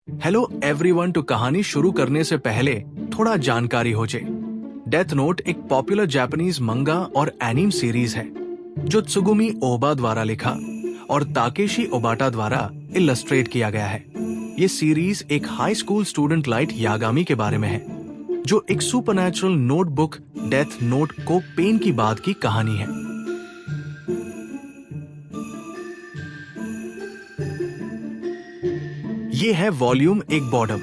Hello everyone. To कहानी शुरू करने से पहले थोड़ा जानकारी हो जाए। डेथ नोट एक पॉपुलर जापानीज मंगा और एनीम सीरीज है जो त्सुगुमी ओबा द्वारा लिखा और ताकेशी ओबाटा द्वारा इलस्ट्रेट किया गया है। ये सीरीज एक high school student light Yagami के बारे में है जो एक सुपरनैचुरल नोटबुक डेथ नोट को पेन की बात की कहानी है। ये है वॉल्यूम एक बॉर्डम।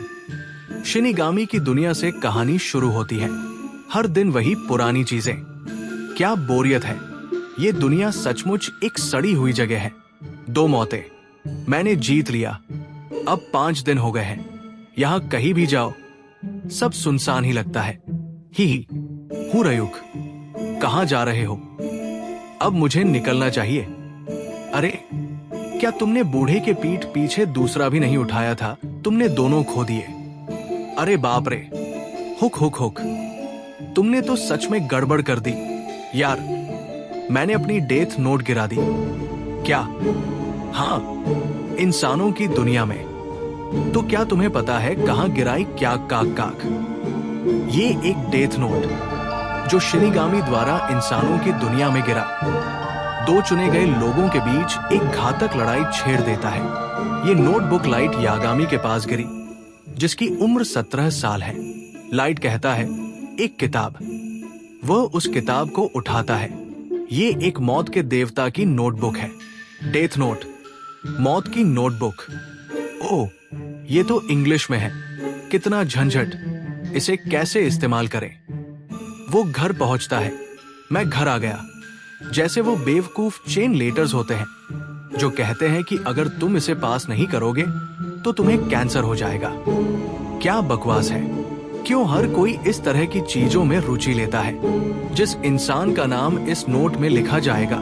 शिनिगामी की दुनिया से कहानी शुरू होती है। हर दिन वही पुरानी चीजें। क्या बोरियत है। ये दुनिया सचमुच एक सड़ी हुई जगह है। 2 मौतें। मैंने जीत लिया। अब 5 दिन हो गए हैं। यहाँ कहीं भी जाओ सब सुनसान ही लगता है। ही हूँ रयुक। कहाँ जा रहे हो? अब मुझे निकलना चाहिए। अरे क्या तुमने बूढ़े के पीठ पीछे दूसरा भी नहीं उठाया था? तुमने दोनों खो दिए। अरे बाप रे। Hook hook hook. तुमने तो सच में गड़बड़ कर दी यार। मैंने अपनी डेथ नोट गिरा दी। क्या? हाँ, इंसानों की दुनिया में। तो क्या तुम्हें पता है कहां गिराई? क्या काक काक। ये एक डेथ नोट जो शिनिगामी द्वारा इंसानों की दुनिया में गिरा 2 चुने गए लोगों के बीच एक घातक लड़ाई छेड़ देता है। ये नोटबुक लाइट यागामी के पास गिरी जिसकी उम्र 17 साल है। लाइट कहता है एक किताब। वह उस किताब को उठाता है। ये एक मौत के देवता की नोटबुक है। डेथ नोट, मौत की नोटबुक। ओह, ये तो इंग्लिश में है। कितना झंझट। इसे कैसे इस्तेमाल करें? वो घर पहुंचता है। मैं घर आ गया। जैसे वो बेवकूफ चेन लेटर्स होते हैं जो कहते हैं कि अगर तुम इसे पास नहीं करोगे तो तुम्हें कैंसर हो जाएगा। क्या बकवास है। क्यों हर कोई इस तरह की चीजों में रुचि लेता है? जिस इंसान का नाम इस नोट में लिखा जाएगा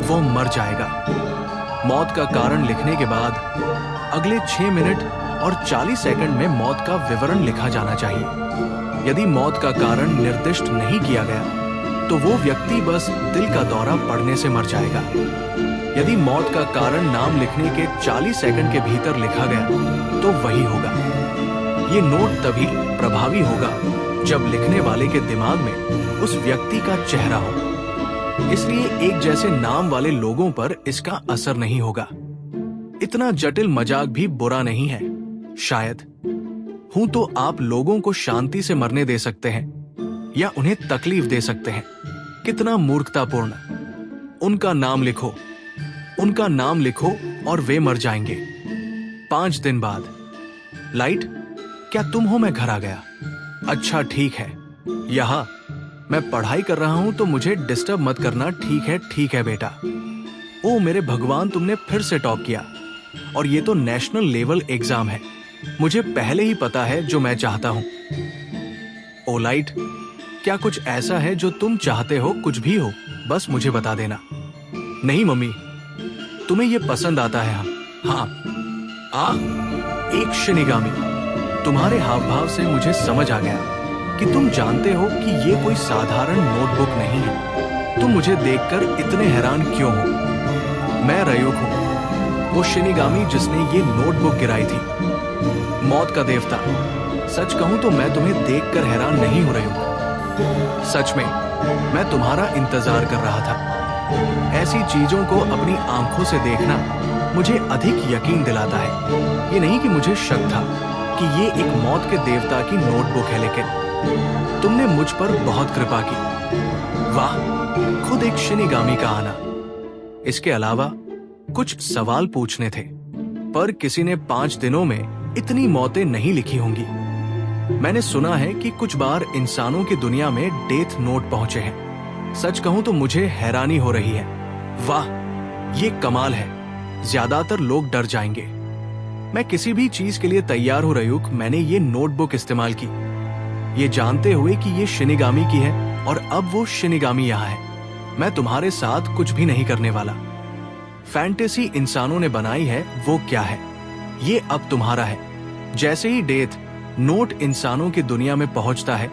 वो मर जाएगा। मौत का कारण लिखने के बाद अगले 6 मिनट और 40 सेकंड में मौत का विवरण लिखा जाना चाहिए। यदि मौत का कारण निर्दिष्ट नहीं किया गया तो वो व्यक्ति बस दिल का दौरा पड़ने से मर जाएगा। यदि मौत का कारण नाम लिखने के 40 सेकंड के भीतर लिखा गया तो वही होगा। ये नोट तभी प्रभावी होगा जब लिखने वाले के दिमाग में उस व्यक्ति का चेहरा हो। इसलिए एक जैसे नाम वाले लोगों पर इसका असर नहीं होगा। इतना जटिल मजाक भी बुरा नहीं है। शायद हूं तो आप लोगों को शांति से मरने दे सकते हैं या उन्हें तकलीफ दे सकते हैं। कितना मूर्खतापूर्ण। उनका नाम लिखो, उनका नाम लिखो और वे मर जाएंगे। 5 दिन बाद। लाइट, क्या तुम हो? मैं घर आ गया। अच्छा ठीक है। यहाँ मैं पढ़ाई कर रहा हूं तो मुझे डिस्टर्ब मत करना। ठीक है बेटा। ओ मेरे भगवान, तुमने फिर से टॉप किया। और ये तो नेशनल लेवल एग्जाम है। मुझे पहले ही पता है जो मैं चाहता हूं। ओ लाइट, क्या कुछ ऐसा है जो तुम चाहते हो? कुछ भी हो, बस मुझे बता देना। नहीं मम्मी, तुम्हें ये पसंद आता है? हाँ। एक शिनिगामी। तुम्हारे हाव भाव से मुझे समझ आ गया कि तुम जानते हो कि ये कोई साधारण नोटबुक नहीं है। तुम मुझे देखकर इतने हैरान क्यों हो? मैं रयुक हूं, वो शिनिगामी जिसने ये नोटबुक गिराई थी। मौत का देवता। सच कहूं तो मैं तुम्हें देखकर हैरान नहीं हो रही हूं। सच में मैं तुम्हारा इंतजार कर रहा था। ऐसी चीजों को अपनी आंखों से देखना मुझे अधिक यकीन दिलाता है। ये नहीं कि मुझे शक था कि ये एक मौत के देवता की नोटबुक है, लेकिन तुमने मुझ पर बहुत कृपा की। वाह, खुद एक शिनिगामी का आना। इसके अलावा कुछ सवाल पूछने थे, पर किसी ने 5 दिनों में इतनी मौतें नहीं लिखी होंगी। मैंने सुना है कि कुछ बार इंसानों की दुनिया में डेथ नोट पहुंचे हैं। सच कहूं तो मुझे हैरानी हो रही है। वाह, ये कमाल है। ज्यादातर लोग डर जाएंगे। मैं किसी भी चीज के लिए तैयार हूं रयुक। मैंने ये नोटबुक इस्तेमाल की, ये जानते हुए कि ये शिनिगामी की है और अब वो शिनिगामी यहाँ है। मैं तुम्हारे साथ कुछ भी नहीं करने वाला। फैंटेसी इंसानों ने बनाई है वो क्या है, ये अब तुम्हारा है। जैसे ही डेथ नोट इंसानों की दुनिया में पहुंचता है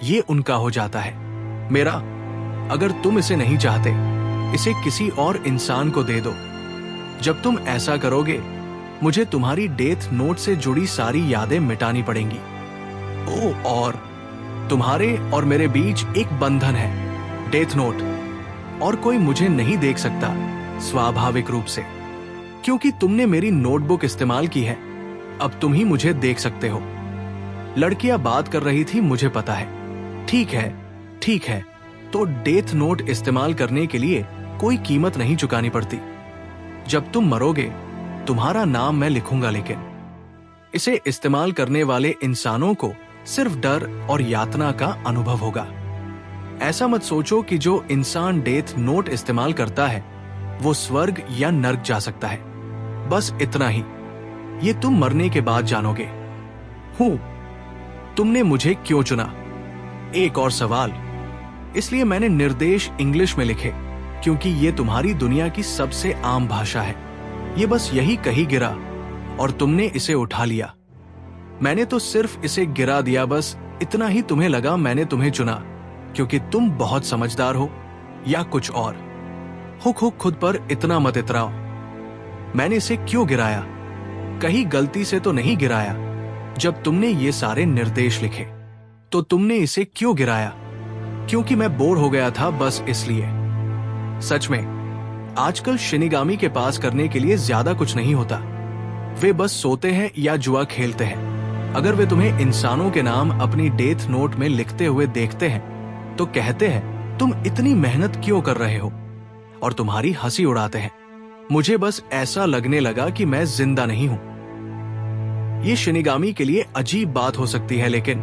ये उनका हो जाता है। मेरा, अगर तुम इसे नहीं चाहते इसे किसी और इंसान को दे दो। जब तुम ऐसा करोगे मुझे तुम्हारी डेथ नोट से जुड़ी सारी यादें मिटानी पड़ेंगी। ओह, और तुम्हारे और मेरे बीच एक बंधन है, डेथ नोट, और कोई मुझे नहीं देख सकता स्वाभाविक रूप से, क्योंकि तुमने मेरी नोटबुक इस्तेमाल की है। अब तुम ही मुझे देख सकते हो। लड़कियां बात कर रही थी, मुझे पता है। ठीक है, ठीक है, तो डेथ नोट इस्तेमाल करने के लिए कोई कीमत नहीं चुकानी पड़ती। जब तुम मरोगे तुम्हारा नाम मैं लिखूंगा, लेकिन इसे इस्तेमाल करने वाले इंसानों को सिर्फ डर और यातना का अनुभव होगा। ऐसा मत सोचो कि जो इंसान डेथ नोट इस्तेमाल करता है वो स्वर्ग या नर्क जा सकता है। बस इतना ही, ये तुम मरने के बाद जानोगे। हूं, तुमने मुझे क्यों चुना? एक और सवाल। इसलिए मैंने निर्देश इंग्लिश में लिखे, क्योंकि ये तुम्हारी दुनिया की सबसे आम भाषा है। ये बस यही कहीं गिरा और तुमने इसे उठा लिया। मैंने तो सिर्फ इसे गिरा दिया, बस इतना ही तुम्हें लगा मैंने तुम्हें चुना क्योंकि तुम बहुत समझदार हो या कुछ और। हुक हुक खुद पर इतना मत इतराओ। मैंने इसे क्यों गिराया? कहीं गलती से तो नहीं गिराया। जब तुमने ये सारे निर्देश लिखे तो तुमने इसे क्यों गिराया? क्योंकि मैं बोर हो गया था, बस इसलिए। सच में आजकल शिनिगामी के पास करने के लिए ज्यादा कुछ नहीं होता। वे बस सोते हैं या जुआ खेलते हैं। अगर वे तुम्हें इंसानों के नाम अपनी डेथ नोट में लिखते हुए देखते हैं तो कहते हैं तुम इतनी मेहनत क्यों कर रहे हो, और तुम्हारी हंसी उड़ाते हैं। मुझे बस ऐसा लगने लगा कि मैं जिंदा नहीं हूं। ये शिनिगामी के लिए अजीब बात हो सकती है, लेकिन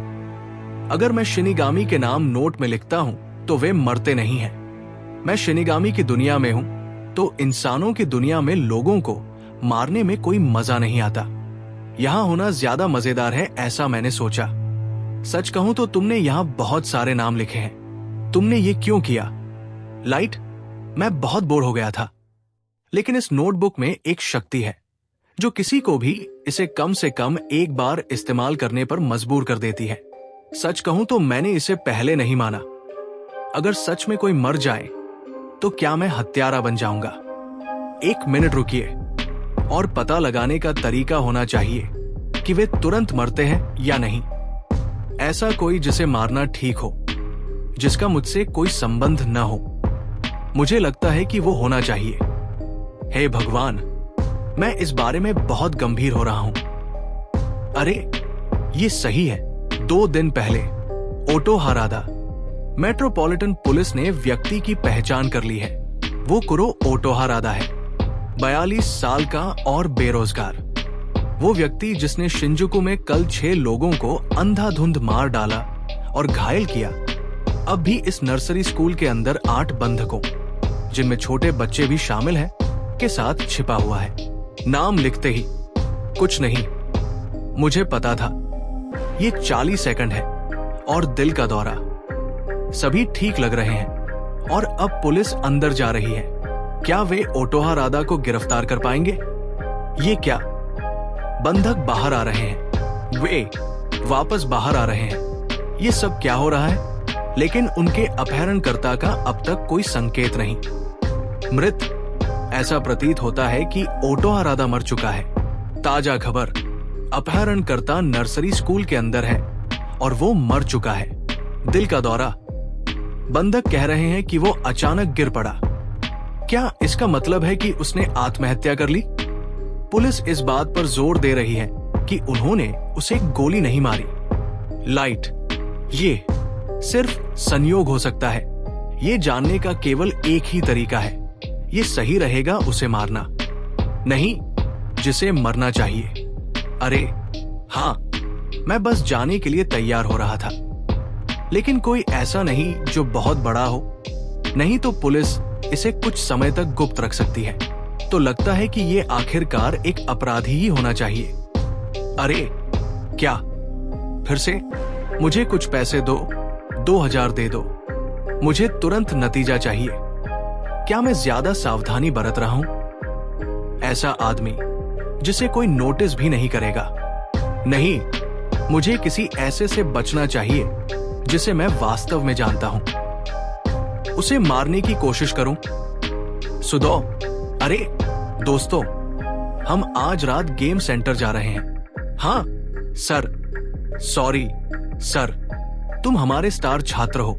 अगर मैं शिनिगामी के नाम नोट में लिखता हूं तो वे मरते नहीं हैं। मैं शिनिगामी की दुनिया में हूं, तो इंसानों की दुनिया में लोगों को मारने में कोई मजा नहीं आता। यहां होना ज्यादा मजेदार है, ऐसा मैंने सोचा। सच कहूं तो तुमने यहां बहुत सारे नाम लिखे हैं। तुमने ये क्यों किया? लाइट, मैं बहुत बोर हो गया था। लेकिन इस नोटबुक में एक शक्ति है जो किसी को भी इसे कम से कम एक बार इस्तेमाल करने पर मजबूर कर देती है। सच कहूं तो मैंने इसे पहले नहीं माना। अगर सच में कोई मर जाए तो क्या मैं हत्यारा बन जाऊंगा? एक मिनट रुकिए, और पता लगाने का तरीका होना चाहिए कि वे तुरंत मरते हैं या नहीं। ऐसा कोई जिसे मारना ठीक हो, जिसका मुझसे कोई संबंध न हो। मुझे लगता है कि वो होना चाहिए। हे भगवान, मैं इस बारे में बहुत गंभीर हो रहा हूं। अरे, ये सही है। 2 दिन पहले ओटो हारादा मेट्रोपॉलिटन पुलिस ने व्यक्ति की पहचान कर ली है। वो कुरो ओटो हारादा है, 42 साल का और बेरोजगार। वो व्यक्ति जिसने शिंजुकू में कल 6 लोगों को अंधाधुंध मार डाला और घायल किया, अब भी इस नर्सरी स्कूल के अंदर 8 बंधकों, जिनमें छोटे बच्चे भी शामिल हैं, के साथ छिपा हुआ है। नाम लिखते ही कुछ नहीं, मुझे पता था। ये 40 सेकंड है और दिल का दौरा, सभी ठीक लग रहे हैं। और अब पुलिस अंदर जा रही है। क्या वे ओटोहा राधा को गिरफ्तार कर पाएंगे? ये क्या? बंधक बाहर आ रहे हैं, वे वापस बाहर आ रहे हैं। ये सब क्या हो रहा है? लेकिन उनके अपहरणकर्ता का अब तक कोई संकेत नहीं। मृत, ऐसा प्रतीत होता है कि ओटोहा राधा मर चुका है। ताजा खबर, अपहरणकर्ता नर्सरी स्कूल के अंदर है और वो मर चुका है। दिल का दौरा। बंधक कह रहे हैं कि वो अचानक गिर पड़ा। क्या इसका मतलब है कि उसने आत्महत्या कर ली? पुलिस इस बात पर जोर दे रही है कि उन्होंने उसे गोली नहीं मारी। लाइट, ये सिर्फ संयोग हो सकता है। ये जानने का केवल एक ही तरीका है। ये सही रहेगा उसे मारना, नहीं जिसे मरना चाहिए। अरे हाँ, मैं बस जाने के लिए तैयार हो रहा था, लेकिन कोई ऐसा नहीं जो बहुत बड़ा हो। नहीं तो पुलिस इसे कुछ समय तक गुप्त रख सकती है। तो लगता है कि ये आखिरकार एक अपराधी ही होना चाहिए। अरे क्या? फिर से? मुझे कुछ पैसे दो, 2000 दे दो। मुझे तुरंत नतीजा चाहिए। क्या मैं ज्यादा सावधानी बरत रहा हूं? ऐसा आदमी जिसे कोई नोटिस भी नहीं करेगा। नहीं, मुझे किसी ऐसे से बचना चाहिए जिसे मैं वास्तव में जानता हूं। उसे मारने की कोशिश करूं। सुदो, अरे दोस्तों, हम आज रात गेम सेंटर जा रहे हैं। हाँ सर। सॉरी सर, तुम हमारे स्टार छात्र हो।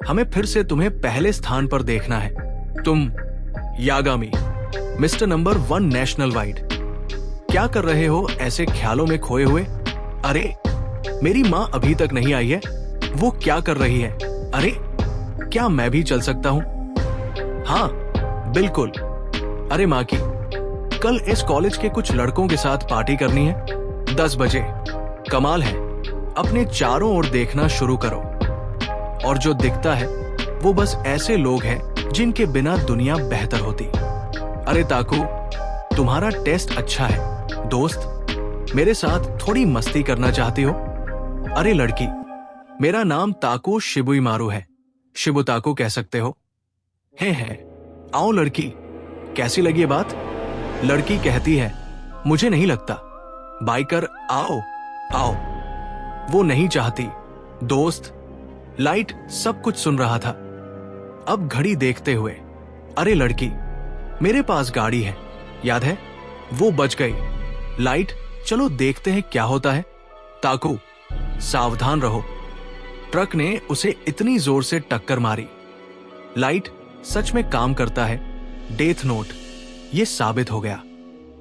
हमें फिर से तुम्हें पहले स्थान पर देखना है। तुम Yagami, mister number 1 national wide. क्या कर रहे हो ऐसे ख्यालों में खोए हुए? अरे, मेरी माँ अभी तक नहीं आई है। वो क्या कर रही है? अरे, क्या मैं भी चल सकता हूँ? हाँ बिल्कुल। अरे माँ की, कल इस कॉलेज के कुछ लड़कों के साथ पार्टी करनी है 10 बजे। कमाल है, अपने चारों ओर देखना शुरू करो और जो दिखता है वो बस ऐसे लोग हैं जिनके बिना दुनिया बेहतर होती। अरे ताकू, तुम्हारा टेस्ट अच्छा है। दोस्त, मेरे साथ थोड़ी मस्ती करना चाहती हो? अरे लड़की, मेरा नाम ताकू शिबुइमारू है। शिबु ताकू कह सकते हो। है। आओ लड़की, कैसी लगी ये बात? लड़की कहती है, मुझे नहीं लगता। बाइकर, आओ आओ। वो नहीं चाहती। दोस्त, लाइट सब कुछ सुन रहा था। अब घड़ी देखते हुए, अरे लड़की, मेरे पास गाड़ी है, याद है? वो बच गई। लाइट, चलो देखते हैं क्या होता है। ताकू, सावधान रहो। ट्रक ने उसे इतनी जोर से टक्कर मारी। लाइट सच में काम करता है। डेथ नोट, ये साबित हो गया।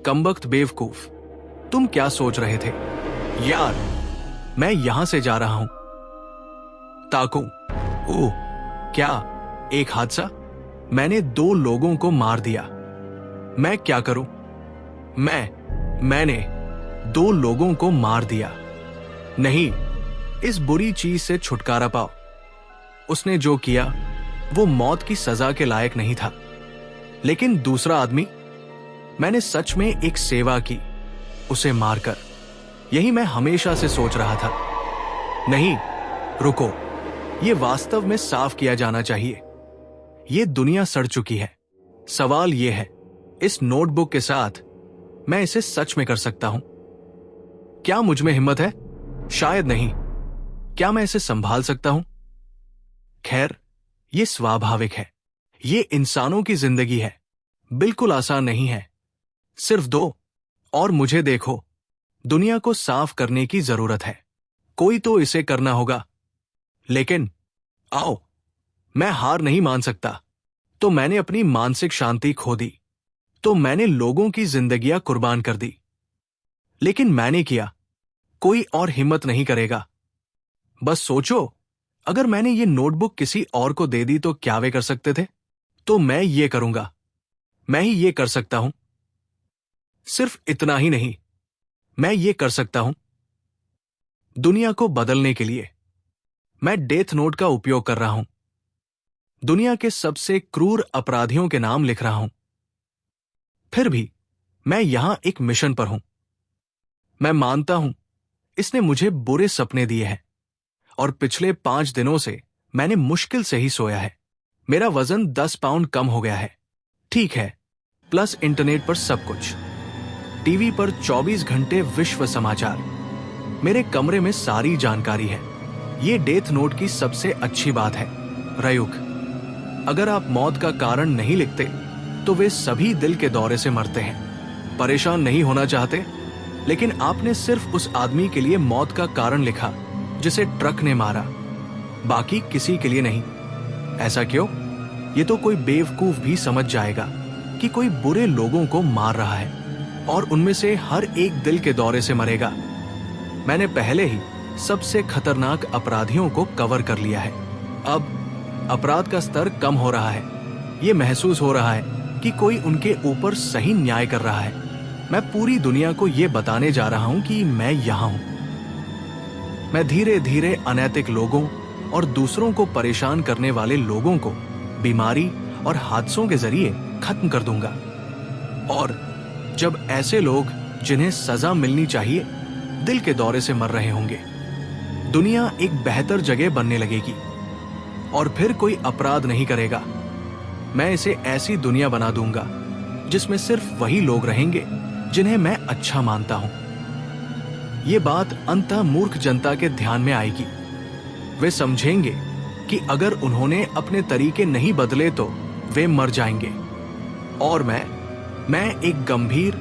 कमबख्त बेवकूफ, तुम क्या सोच रहे थे? यार, मैं यहां से जा रहा हूं। ताकू, ओह, क्या एक हादसा? मैंने 2 लोगों को मार दिया। मैं क्या करूं? मैंने 2 लोगों को मार दिया। नहीं, इस बुरी चीज से छुटकारा पाओ। उसने जो किया वो मौत की सजा के लायक नहीं था। लेकिन दूसरा आदमी, मैंने सच में एक सेवा की, उसे मारकर। यही मैं हमेशा से सोच रहा था। नहीं, रुको, ये वास्तव में साफ किया जाना चाहिए। ये दुनिया सड़ चुकी है। सवाल ये है, इस नोटबुक के साथ मैं इसे सच में कर सकता हूं? क्या मुझ में हिम्मत है? शायद नहीं। क्या मैं इसे संभाल सकता हूं? खैर, ये स्वाभाविक है। ये इंसानों की जिंदगी है। बिल्कुल आसान नहीं है। सिर्फ 2 और मुझे देखो। दुनिया को साफ करने की जरूरत है। कोई तो इसे करना होगा। लेकिन आओ, मैं हार नहीं मान सकता। तो मैंने अपनी मानसिक शांति खो दी। तो मैंने लोगों की जिंदगियां कुर्बान कर दी। लेकिन मैंने किया, कोई और हिम्मत नहीं करेगा। बस सोचो, अगर मैंने ये नोटबुक किसी और को दे दी तो क्या वे कर सकते थे? तो मैं ये करूंगा। मैं ही ये कर सकता हूं। सिर्फ इतना ही नहीं, मैं ये कर सकता हूं दुनिया को बदलने के लिए। मैं डेथ नोट का उपयोग कर रहा हूं। दुनिया के सबसे क्रूर अपराधियों के नाम लिख रहा हूं। फिर भी मैं यहां एक मिशन पर हूं। मैं मानता हूं इसने मुझे बुरे सपने दिए हैं और पिछले 5 दिनों से मैंने मुश्किल से ही सोया है। मेरा वजन 10 पाउंड कम हो गया है। ठीक है, प्लस इंटरनेट पर सब कुछ। टीवी पर 24 घंटे विश्व समाचार। मेरे कमरे में सारी जानकारी है। ये डेथ नोट की सबसे अच्छी बात है। रयुक, अगर आप मौत का कारण नहीं लिखते तो वे सभी दिल के दौरे से मरते हैं। परेशान नहीं होना चाहते, लेकिन आपने सिर्फ उस आदमी के लिए मौत का कारण लिखा जिसे ट्रक ने मारा, बाकी किसी के लिए नहीं। ऐसा क्यों? ये तो कोई बेवकूफ भी समझ जाएगा कि कोई बुरे लोगों को मार रहा है और उनमें से हर एक दिल के दौरे से मरेगा। मैंने पहले ही सबसे खतरनाक अपराधियों को कवर कर लिया है। अब अपराध का स्तर कम हो रहा है। ये महसूस हो रहा है कि कोई उनके ऊपर सही न्याय कर रहा है। मैं पूरी दुनिया को ये बताने जा रहा हूं कि मैं यहां हूं। मैं धीरे धीरे अनैतिक लोगों और दूसरों को परेशान करने वाले लोगों को बीमारी और हादसों के जरिए खत्म कर दूंगा। और जब ऐसे लोग जिन्हें सजा मिलनी चाहिए दिल के दौरे से मर रहे होंगे, दुनिया एक बेहतर जगह बनने लगेगी और फिर कोई अपराध नहीं करेगा। मैं इसे ऐसी दुनिया बना दूंगा जिसमें सिर्फ वही लोग रहेंगे जिन्हें मैं अच्छा मानता हूं। ये बात अंततः मूर्ख जनता के ध्यान में आएगी। वे समझेंगे कि अगर उन्होंने अपने तरीके नहीं बदले तो वे मर जाएंगे। और मैं एक गंभीर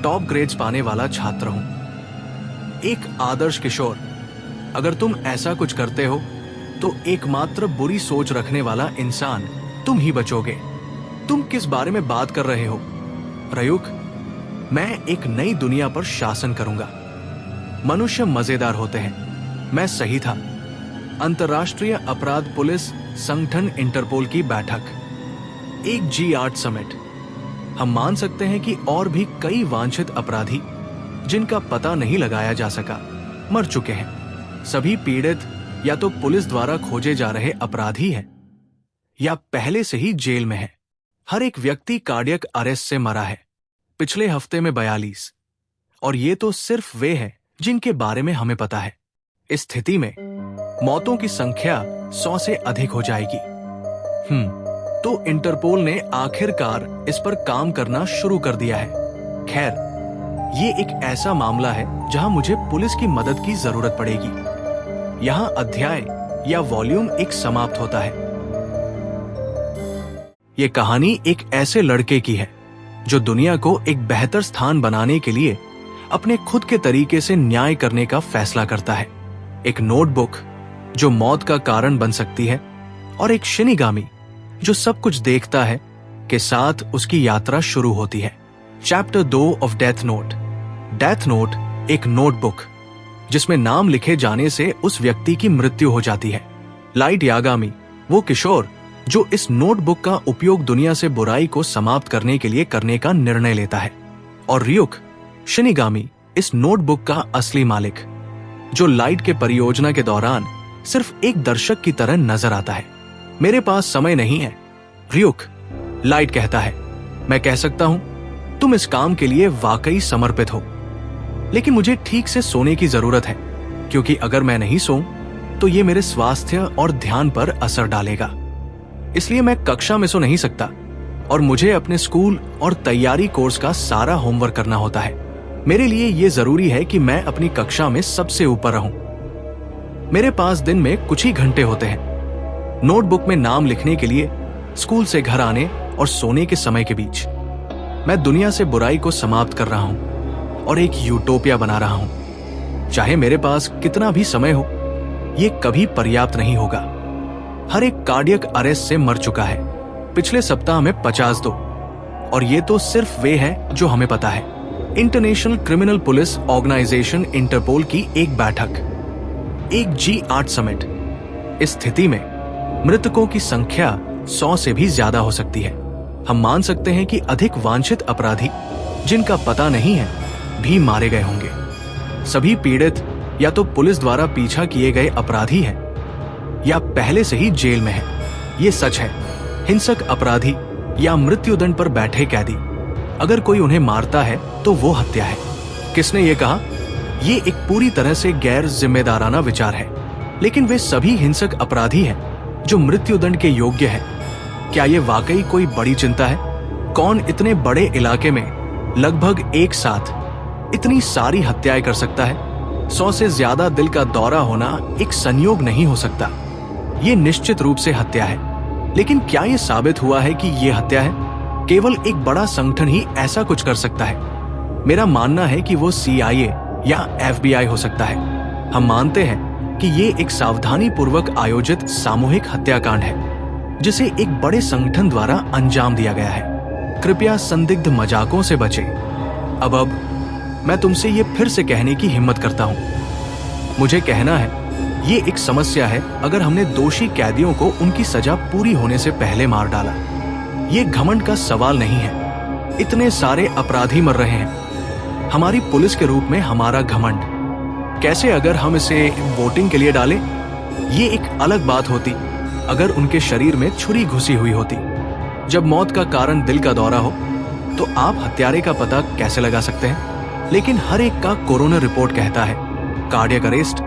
टॉप ग्रेड्स पाने वाला छात्र हूं, एक आदर्श किशोर। अगर तुम ऐसा कुछ करते हो तो एकमात्र बुरी सोच रखने वाला इंसान तुम ही बचोगे। तुम किस बारे में बात कर रहे हो रयुक? मैं एक नई दुनिया पर शासन करूंगा। मनुष्य मजेदार होते हैं, मैं सही था। अंतर्राष्ट्रीय अपराध पुलिस संगठन इंटरपोल की बैठक, एक G8 समिट। हम मान सकते हैं कि और भी कई वांछित अपराधी जिनका पता नहीं लगाया जा सका मर चुके हैं। सभी पीड़ित या तो पुलिस द्वारा खोजे जा रहे अपराधी हैं या पहले से ही जेल में है। हर एक व्यक्ति कार्डियक अरेस्ट से मरा है, पिछले हफ्ते में 42, और ये तो सिर्फ वे हैं जिनके बारे में हमें पता है। इस स्थिति में मौतों की संख्या 100 से अधिक हो जाएगी। तो इंटरपोल ने आखिरकार इस पर काम करना शुरू कर दिया है। खैर, ये एक ऐसा मामला है जहां मुझे पुलिस की मदद की जरूरत पड़ेगी। यहां अध्याय या वॉल्यूम 1 समाप्त होता है। ये कहानी एक ऐसे लड़के की है जो दुनिया को एक बेहतर स्थान बनाने के लिए अपने खुद के तरीके से न्याय करने का फैसला करता है। एक नोटबुक जो मौत का कारण बन सकती है, और एक शिनिगामी जो सब कुछ देखता है के साथ उसकी यात्रा शुरू होती है। Chapter 2 of death note. Death note एक नोटबुक जिसमें नाम लिखे जाने से उस व्यक्ति की मृत्यु हो जाती है। लाइट यागामी वो किशोर जो इस नोटबुक का उपयोग दुनिया से बुराई को समाप्त करने के लिए करने का निर्णय लेता है, और रियुक शिनिगामी इस नोटबुक का असली मालिक जो लाइट के परियोजना के दौरान सिर्फ एक दर्शक की तरह नजर आता है। मेरे पास समय नहीं है रियुक, लाइट कहता है। मैं कह सकता हूं तुम इस काम के लिए वाकई समर्पित हो, लेकिन मुझे ठीक से सोने की जरूरत है, क्योंकि अगर मैं नहीं सोऊं तो ये मेरे स्वास्थ्य और ध्यान पर असर डालेगा। इसलिए मैं कक्षा में सो नहीं सकता, और मुझे अपने स्कूल और तैयारी कोर्स का सारा होमवर्क करना होता है। मेरे लिए ये जरूरी है कि मैं अपनी कक्षा में सबसे ऊपर रहूं। मेरे पास दिन में कुछ ही घंटे होते हैं नोटबुक में नाम लिखने के लिए, स्कूल से घर आने और सोने के समय के बीच। मैं दुनिया से बुराई को समाप्त कर रहा हूं और एक यूटोपिया बना रहा हूं। चाहे मेरे पास कितना भी समय हो, यह कभी पर्याप्त नहीं होगा। हर एक कार्डियक अरेस्ट से मर चुका है पिछले सप्ताह में 52, और ये तो सिर्फ वे हैं जो हमें पता है। International criminal police organisation Interpol की एक बैठक, एक G8 समिट। इस स्थिति में मृतकों की संख्या 100 से भी ज्यादा हो सकती है। हम मान सकते हैं कि अधिक वांछित अपराधी जिनका पता नहीं है भी मारे गए होंगे। सभी पीड़ित या तो पुलिस द्वारा पीछा किए गए अपराधी हैं या पहले से ही जेल में हैं। ये सच है। हिंसक अपराधी या मृत्युदंड पर बैठे कैदी, अगर कोई उन्हें मारता है तो वो हत्या है। किसने ये कहा? ये एक पूरी तरह से गैर जिम्मेदाराना विचार है, लेकिन वे सभी हिंसक अपराधी हैं जो मृत्युदंड के योग्य हैं। क्या ये वाकई कोई बड़ी चिंता है? कौन इतने बड़े इलाके में लगभग एक साथ इतनी सारी हत्याएं कर सकता है? 100 से ज्यादा दिल का दौरा होना एक संयोग नहीं हो सकता। ये निश्चित रूप से हत्या है, लेकिन क्या ये साबित हुआ है कि ये हत्या है? केवल एक बड़ा संगठन ही ऐसा कुछ कर सकता है। मेरा मानना है कि वो CIA या FBI हो सकता है। हम मानते हैं कि ये एक सावधानी पूर्वक आयोजित सामूहिक हत्याकांड है जिसे एक बड़े संगठन द्वारा अंजाम दिया गया है। कृपया संदिग्ध मजाकों से बचें। अब मैं तुमसे ये फिर से कहने की हिम्मत करता हूं। मुझे कहना है, ये एक समस्या है अगर हमने दोषी कैदियों को उनकी सजा पूरी होने से पहले मार डाला। ये घमंड का सवाल नहीं है। इतने सारे अपराधी मर रहे हैं। हमारी पुलिस के रूप में हमारा घमंड। कैसे अगर हम इसे वोटिंग के लिए डालें? ये एक अलग बात होती अगर उनके शरीर में छुरी घुसी हुई होती। जब मौत का कारण दिल का दौरा हो तो आप हत्यारे का पता कैसे लगा सकते हैं? लेकिन हर एक का कोरोनर रिपोर्ट कहता है कार्डियक अरेस्ट,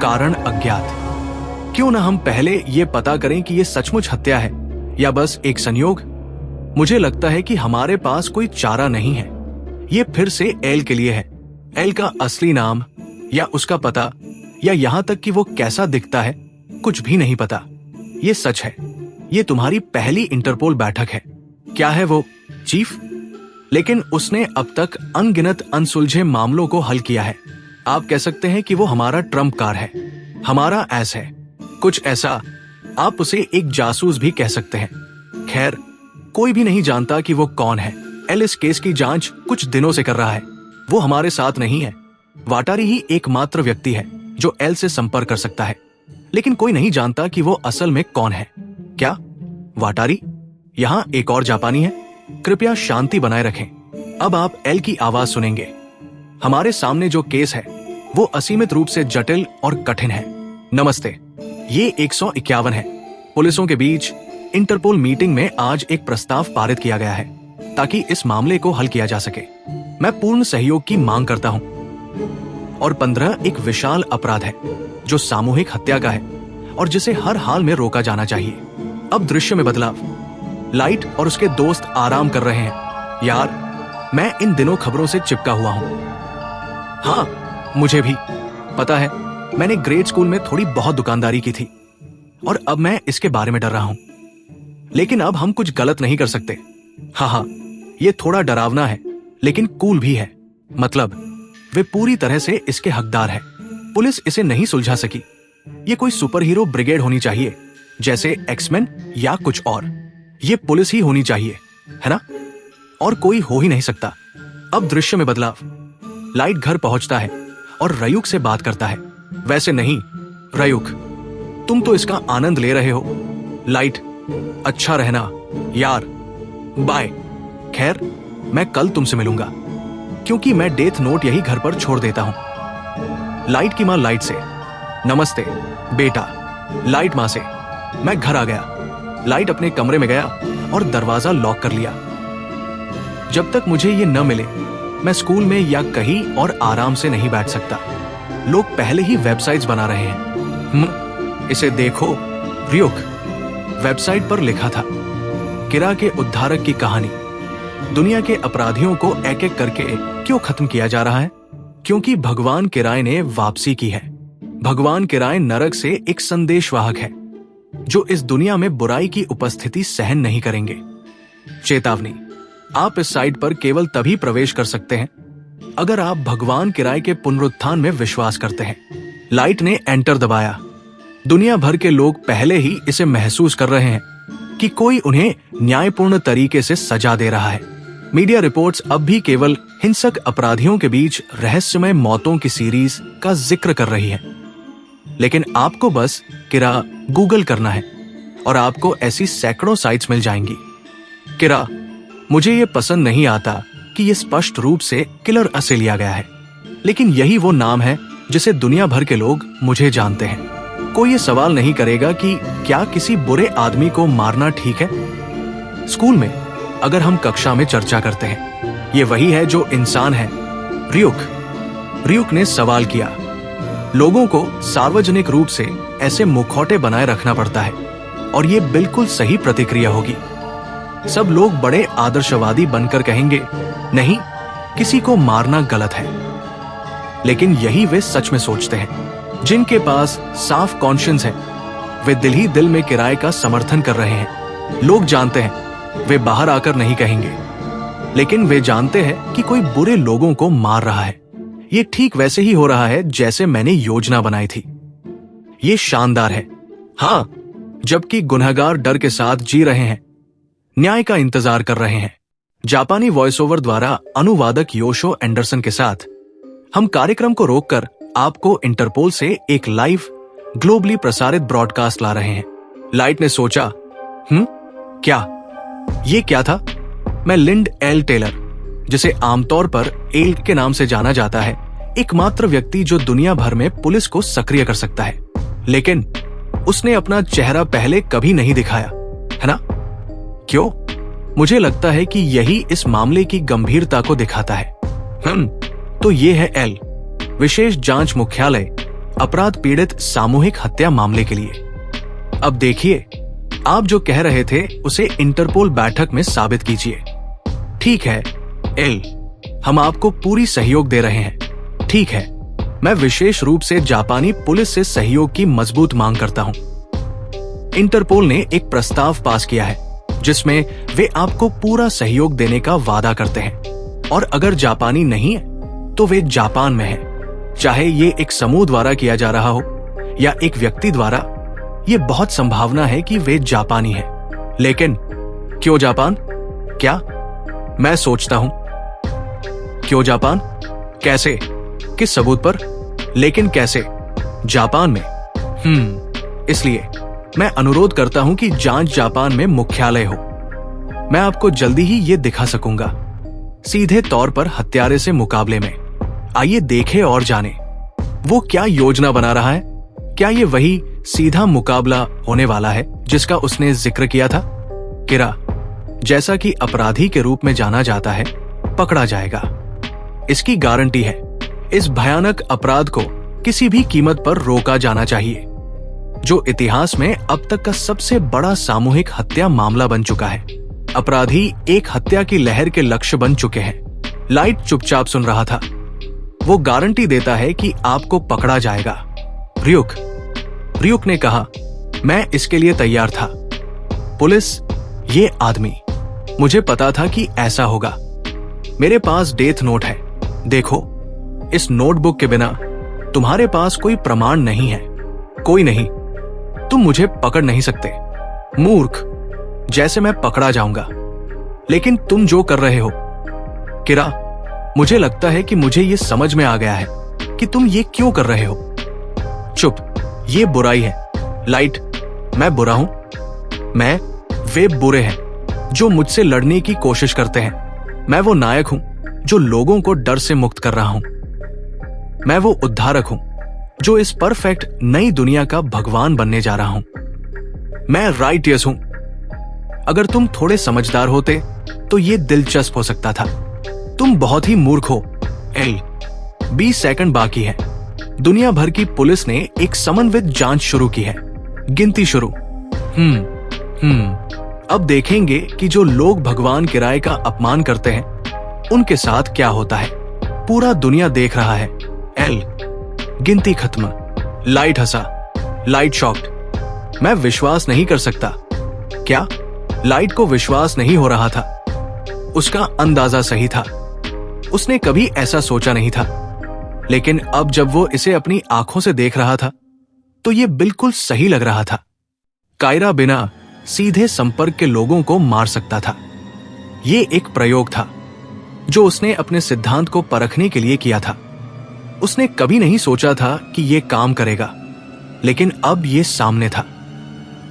कारण अज्ञात। क्यों ना हम पहले ये पता करें कि ये सचमुच हत्या है या बस एक संयोग? मुझे लगता है कि हमारे पास कोई चारा नहीं है। ये फिर से एल के लिए है। एल का असली नाम या उसका पता या यहां तक कि वो कैसा दिखता है, कुछ भी नहीं पता। ये सच है। ये तुम्हारी पहली इंटरपोल बैठक है। क्या है वो, चीफ? लेकिन उसने अब तक अनगिनत अनसुलझे मामलों को हल किया है। आप कह सकते हैं कि वो हमारा ट्रम्प कार्ड है, हमारा एस है, कुछ ऐसा। आप उसे एक जासूस भी कह सकते हैं। खैर, कोई भी नहीं जानता कि वो कौन है। एल इस केस की जांच कुछ दिनों से कर रहा है। वो हमारे साथ नहीं है। वाटारी ही एकमात्र व्यक्ति है जो एल से संपर्क कर सकता है, लेकिन कोई नहीं जानता कि वो असल में कौन है। क्या वाटारी? यहाँ एक और जापानी है। कृपया शांति बनाए रखें। अब आप एल की आवाज सुनेंगे। हमारे सामने जो केस है वो असीमित रूप से जटिल और कठिन है। नमस्ते, ये 151 है। पुलिसों के बीच इंटरपोल मीटिंग में आज एक प्रस्ताव पारित किया गया है ताकि इस मामले को हल किया जा सके। मैं पूर्ण सहयोग की मांग करता हूं। और 15 एक विशाल अपराध है जो सामूहिक हत्या का है और जिसे हर हाल में रोका जाना चाहिए। अब दृश्य में बदलाव। लाइट और उसके दोस्त आराम कर रहे हैं। यार, मैं इन दिनों खबरों से चिपका हुआ हूं। हाँ, मुझे भी पता है। मैंने ग्रेड स्कूल में थोड़ी बहुत दुकानदारी की थी और अब मैं इसके बारे में डर रहा हूं। लेकिन अब हम कुछ गलत नहीं कर सकते। हाँ, ये थोड़ा डरावना है लेकिन कूल भी है। मतलब वे पूरी तरह से इसके हकदार है। पुलिस इसे नहीं सुलझा सकी। ये कोई सुपर हीरो ब्रिगेड होनी चाहिए, जैसे एक्समैन या कुछ और। ये पुलिस ही होनी चाहिए, है ना? और कोई हो ही नहीं सकता। अब दृश्य में बदलाव। लाइट घर पहुंचता है और रयुक से बात करता है। वैसे नहीं रयुक, तुम तो इसका आनंद ले रहे हो। लाइट, अच्छा रहना यार, बाय। खैर, मैं कल तुमसे मिलूंगा क्योंकि मैं डेथ नोट यही घर पर छोड़ देता हूं। लाइट की मां लाइट से, नमस्ते बेटा। लाइट मां से, मैं घर आ गया। लाइट अपने कमरे में गया और दरवाजा लॉक कर लिया। जब तक मुझे ये न मिले मैं स्कूल में या कहीं और आराम से नहीं बैठ सकता। लोग पहले ही वेबसाइट्स बना रहे हैं। इसे देखो रियुक। वेबसाइट पर लिखा था, किरा के उद्धारक की कहानी। दुनिया के अपराधियों को एक एक करके क्यों खत्म किया जा रहा है? क्योंकि भगवान किराय ने वापसी की है। भगवान किराय नरक से एक संदेशवाहक है जो इस दुनिया में बुराई की उपस्थिति सहन नहीं करेंगे। चेतावनी, आप इस साइट पर केवल तभी प्रवेश कर सकते हैं अगर आप भगवान किराय के पुनरुत्थान में विश्वास करते हैं। लाइट ने एंटर दबाया। दुनिया भर के लोग पहले ही इसे महसूस कर रहे हैं कि कोई उन्हें न्यायपूर्ण तरीके से सजा दे रहा है। मीडिया रिपोर्ट्स अब भी केवल हिंसक अपराधियों के बीच रहस्यमय मौतों की सीरीज का जिक्र कर रही है। लेकिन आपको बस किरा गूगल करना है और आपको ऐसी सैकड़ों साइट्स मिल जाएंगी। किरा, मुझे ये पसंद नहीं आता कि ये स्पष्ट रूप से किलर से लिया गया है, लेकिन यही वो नाम है जिसे दुनिया भर के लोग मुझे जानते हैं। कोई ये सवाल नहीं करेगा कि क्या किसी बुरे आदमी को मारना ठीक है। स्कूल में अगर हम कक्षा में चर्चा करते हैं, ये वही है जो इंसान है। रियुक ने सवाल किया। लोगों को सार्वजनिक रूप से ऐसे मुखौटे बनाए रखना पड़ता है और ये बिल्कुल सही प्रतिक्रिया होगी। सब लोग बड़े आदर्शवादी बनकर कहेंगे, नहीं, किसी को मारना गलत है। लेकिन यही वे सच में सोचते हैं। जिनके पास साफ कॉन्शियंस है, वे दिल ही दिल में किराए का समर्थन कर रहे हैं। लोग जानते हैं, वे बाहर आकर नहीं कहेंगे, लेकिन वे जानते हैं कि कोई बुरे लोगों को मार रहा है। ये ठीक वैसे ही हो रहा है जैसे मैंने योजना बनाई थी। ये शानदार है। हाँ, जबकि गुनहगार डर के साथ जी रहे हैं, न्याय का इंतजार कर रहे हैं। जापानी वॉइस ओवर द्वारा अनुवादक योशो एंडरसन के साथ हम कार्यक्रम को रोककर आपको इंटरपोल से एक लाइव ग्लोबली प्रसारित ब्रॉडकास्ट ला रहे हैं। लाइट ने सोचा, क्या ये क्या था? मैं लिंड एल टेलर, जिसे आमतौर पर एल के नाम से जाना जाता है, एकमात्र व्यक्ति जो दुनिया भर में पुलिस को सक्रिय कर सकता है। लेकिन उसने अपना चेहरा पहले कभी नहीं दिखाया, है ना? क्यों? मुझे लगता है कि यही इस मामले की गंभीरता को दिखाता है। तो ये है एल, विशेष जांच मुख्यालय अपराध पीड़ित सामूहिक हत्या मामले के लिए। अब देखिए, आप जो कह रहे थे उसे इंटरपोल बैठक में साबित कीजिए। ठीक है एल, हम आपको पूरी सहयोग दे रहे हैं। ठीक है, मैं विशेष रूप से जापानी पुलिस से सहयोग की मजबूत मांग करता हूं। इंटरपोल ने एक प्रस्ताव पास किया है जिसमें वे आपको पूरा सहयोग देने का वादा करते हैं। और अगर जापानी नहीं है तो वे जापान में है। चाहे ये एक समूह द्वारा किया जा रहा हो या एक व्यक्ति द्वारा, ये बहुत संभावना है कि वे जापानी है। लेकिन क्यों जापान? क्या मैं सोचता हूं, क्यों जापान? कैसे? किस सबूत पर? लेकिन कैसे जापान में? इसलिए मैं अनुरोध करता हूं कि जांच जापान में मुख्यालय हो। मैं आपको जल्दी ही ये दिखा सकूंगा, सीधे तौर पर हत्यारे से मुकाबले में। आइए देखें और जानें वो क्या योजना बना रहा है। क्या ये वही सीधा मुकाबला होने वाला है जिसका उसने जिक्र किया था? किरा, जैसा कि अपराधी के रूप में जाना जाता है, पकड़ा जाएगा। इसकी गारंटी है। इस भयानक अपराध को किसी भी कीमत पर रोका जाना चाहिए, जो इतिहास में अब तक का सबसे बड़ा सामूहिक हत्या मामला बन चुका है। अपराधी एक हत्या की लहर के लक्ष्य बन चुके हैं। लाइट चुपचाप सुन रहा था। वो गारंटी देता है कि आपको पकड़ा जाएगा। रियुक ने कहा, मैं इसके लिए तैयार था। पुलिस, ये आदमी, मुझे पता था कि ऐसा होगा। मेरे पास डेथ नोट है। देखो, इस नोटबुक के बिना तुम्हारे पास कोई प्रमाण नहीं है। कोई नहीं। तुम मुझे पकड़ नहीं सकते। मूर्ख, जैसे मैं पकड़ा जाऊंगा। लेकिन तुम जो कर रहे हो, किरा, मुझे लगता है कि मुझे ये समझ में आ गया है कि तुम ये क्यों कर रहे हो। चुप, ये बुराई है। लाइट, मैं बुरा हूं? वे बुरे हैं जो मुझसे लड़ने की कोशिश करते हैं। मैं वो नायक हूं जो लोगों को डर से मुक्त कर रहा हूं। मैं वो उद्धारक हूं जो इस परफेक्ट नई दुनिया का भगवान बनने जा रहा हूं। मैं राइटियस हूं। अगर तुम थोड़े समझदार होते तो ये दिलचस्प हो सकता था। तुम बहुत ही मूर्ख हो। 20 सेकंड बाकी है। दुनिया भर की पुलिस ने एक समन्वित जांच शुरू की है। गिनती शुरू। अब देखेंगे कि जो लोग भगवान किराए का अपमान करते हैं उनके साथ क्या होता है। पूरा दुनिया देख रहा है। गिनती खत्म। लाइट हंसा। Light shocked. मैं विश्वास नहीं कर सकता। क्या? लाइट को विश्वास नहीं हो रहा था। उसका अंदाजा सही था। उसने कभी ऐसा सोचा नहीं था। लेकिन अब जब वो इसे अपनी आंखों से देख रहा था तो ये बिल्कुल सही लग रहा था। कायरा बिना सीधे संपर्क के लोगों को मार सकता था। ये एक प्रयोग था जो उसने अपने सिद्धांत को परखने के लिए किया था। उसने कभी नहीं सोचा था कि यह काम करेगा, लेकिन अब यह सामने था।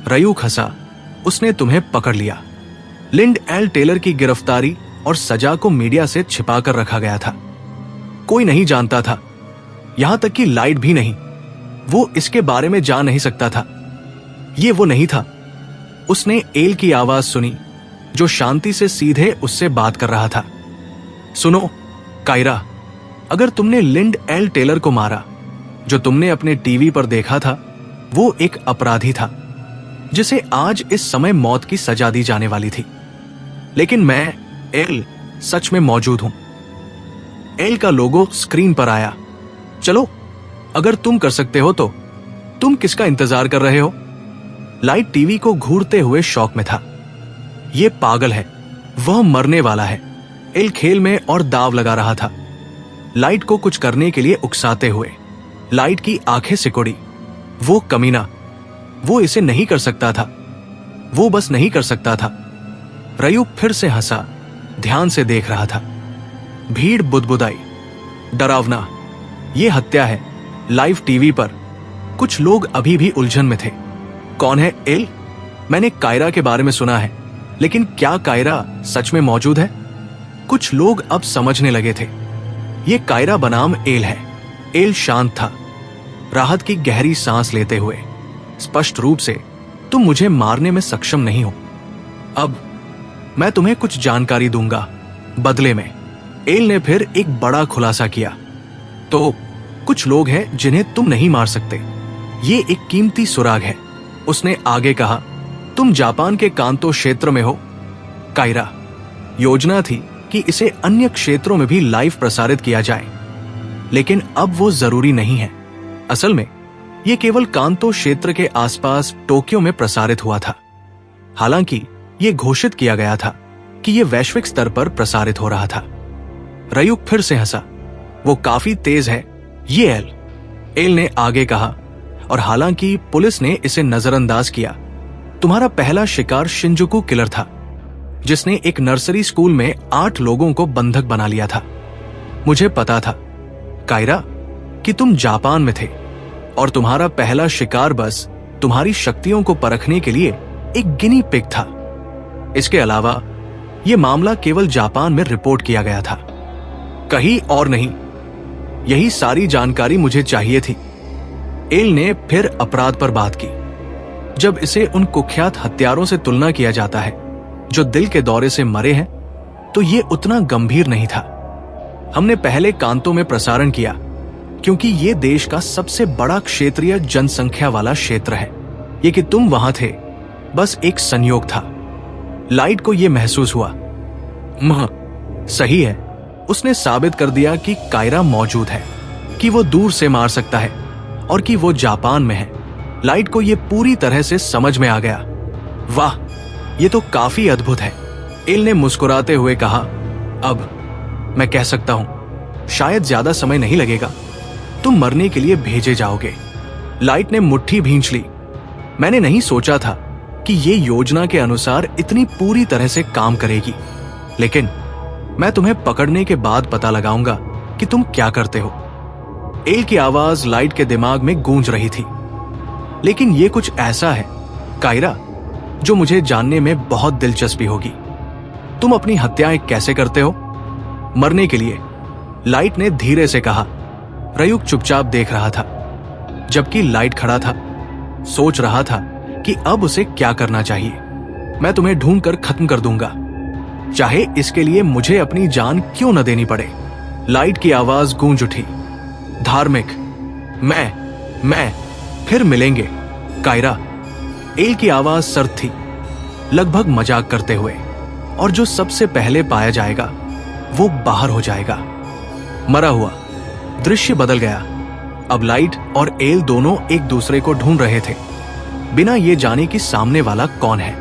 रयूक हंसा। उसने तुम्हें पकड़ लिया। लिंड एल टेलर की गिरफ्तारी और सजा को मीडिया से छिपाकर रखा गया था। कोई नहीं जानता था, यहां तक कि लाइट भी नहीं। वो इसके बारे में जान नहीं सकता था। ये वो नहीं था। उसने एल की आवाज सुनी जो शांति से सीधे उससे बात कर रहा था। सुनो कायरा, अगर तुमने लिंड एल टेलर को मारा, जो तुमने अपने टीवी पर देखा था, वो एक अपराधी था जिसे आज इस समय मौत की सजा दी जाने वाली थी। लेकिन मैं एल सच में मौजूद हूं। एल का लोगो स्क्रीन पर आया। चलो, अगर तुम कर सकते हो तो तुम किसका इंतजार कर रहे हो? लाइट टीवी को घूरते हुए शौक में था। यह पागल है, वह मरने वाला है। एल खेल में और दाव लगा रहा था, लाइट को कुछ करने के लिए उकसाते हुए। लाइट की आंखें सिकुड़ी। वो कमीना, वो इसे नहीं कर सकता था। वो बस नहीं कर सकता था। रयूप फिर से हंसा, ध्यान से देख रहा था। भीड़ बुदबुदाई। डरावना, ये हत्या है, लाइव टीवी पर। कुछ लोग अभी भी उलझन में थे। कौन है एल? मैंने कायरा के बारे में सुना है, लेकिन क्या कायरा सच में मौजूद है? कुछ लोग अब समझने लगे थे। ये कायरा बनाम एल है। एल शांत था, राहत की गहरी सांस लेते हुए। स्पष्ट रूप से, तुम मुझे मारने में सक्षम नहीं हो। अब मैं तुम्हें कुछ जानकारी दूंगा बदले में। एल ने फिर एक बड़ा खुलासा किया। तो कुछ लोग हैं जिन्हें तुम नहीं मार सकते। ये एक कीमती सुराग है। उसने आगे कहा, तुम जापान के कांतो क्षेत्र में हो। कायरा, योजना थी कि इसे अन्य क्षेत्रों में भी लाइव प्रसारित किया जाए, लेकिन अब वो जरूरी नहीं है। असल में ये केवल कांतो क्षेत्र के आसपास टोक्यो में प्रसारित हुआ था। हालांकि ये घोषित किया गया था कि ये वैश्विक स्तर पर प्रसारित हो रहा था। रयुक फिर से हंसा। वो काफी तेज है ये एल ने आगे कहा, और हालांकि पुलिस ने इसे नजरअंदाज किया, तुम्हारा पहला शिकार शिंजुकू किलर था, जिसने एक नर्सरी स्कूल में 8 लोगों को बंधक बना लिया था। मुझे पता था कायरा कि तुम जापान में थे, और तुम्हारा पहला शिकार बस तुम्हारी शक्तियों को परखने के लिए एक गिनी पिग था। इसके अलावा यह मामला केवल जापान में रिपोर्ट किया गया था, कहीं और नहीं। यही सारी जानकारी मुझे चाहिए थी। एल ने फिर अपराध पर बात की। जब इसे उन कुख्यात हत्यारों से तुलना किया जाता है जो दिल के दौरे से मरे हैं, तो ये उतना गंभीर नहीं था। हमने पहले कांतों में प्रसारण किया क्योंकि ये देश का सबसे बड़ा क्षेत्रीय जनसंख्या वाला क्षेत्र है। ये कि तुम वहां थे बस एक संयोग था। लाइट को यह महसूस हुआ। सही है, उसने साबित कर दिया कि कायरा मौजूद है, कि वो दूर से मार सकता है और कि वो जापान में है। लाइट को यह पूरी तरह से समझ में आ गया। वाह, ये तो काफी अद्भुत है, एल ने मुस्कुराते हुए कहा। अब मैं कह सकता हूं, शायद ज्यादा समय नहीं लगेगा, तुम मरने के लिए भेजे जाओगे। लाइट ने मुट्ठी भींच ली। मैंने नहीं सोचा था कि ये योजना के अनुसार इतनी पूरी तरह से काम करेगी, लेकिन मैं तुम्हें पकड़ने के बाद पता लगाऊंगा कि तुम क्या करते हो। एल की आवाज लाइट के दिमाग में गूंज रही थी। लेकिन ये कुछ ऐसा है कायरा जो मुझे जानने में बहुत दिलचस्पी होगी। तुम अपनी हत्याएं कैसे करते हो? मरने के लिए, लाइट ने धीरे से कहा। रयुक चुपचाप देख रहा था, जबकि लाइट खड़ा था, सोच रहा था कि अब उसे क्या करना चाहिए। मैं तुम्हें ढूंढकर खत्म कर दूंगा, चाहे इसके लिए मुझे अपनी जान क्यों न देनी पड़े। लाइट की आवाज गूंज उठी। धार्मिक, मैं फिर मिलेंगे कायरा। एल की आवाज सर्द थी, लगभग मजाक करते हुए, और जो सबसे पहले पाया जाएगा वो बाहर हो जाएगा। मरा हुआ। दृश्य बदल गया। अब लाइट और एल दोनों एक दूसरे को ढूंढ रहे थे, बिना ये जाने कि सामने वाला कौन है।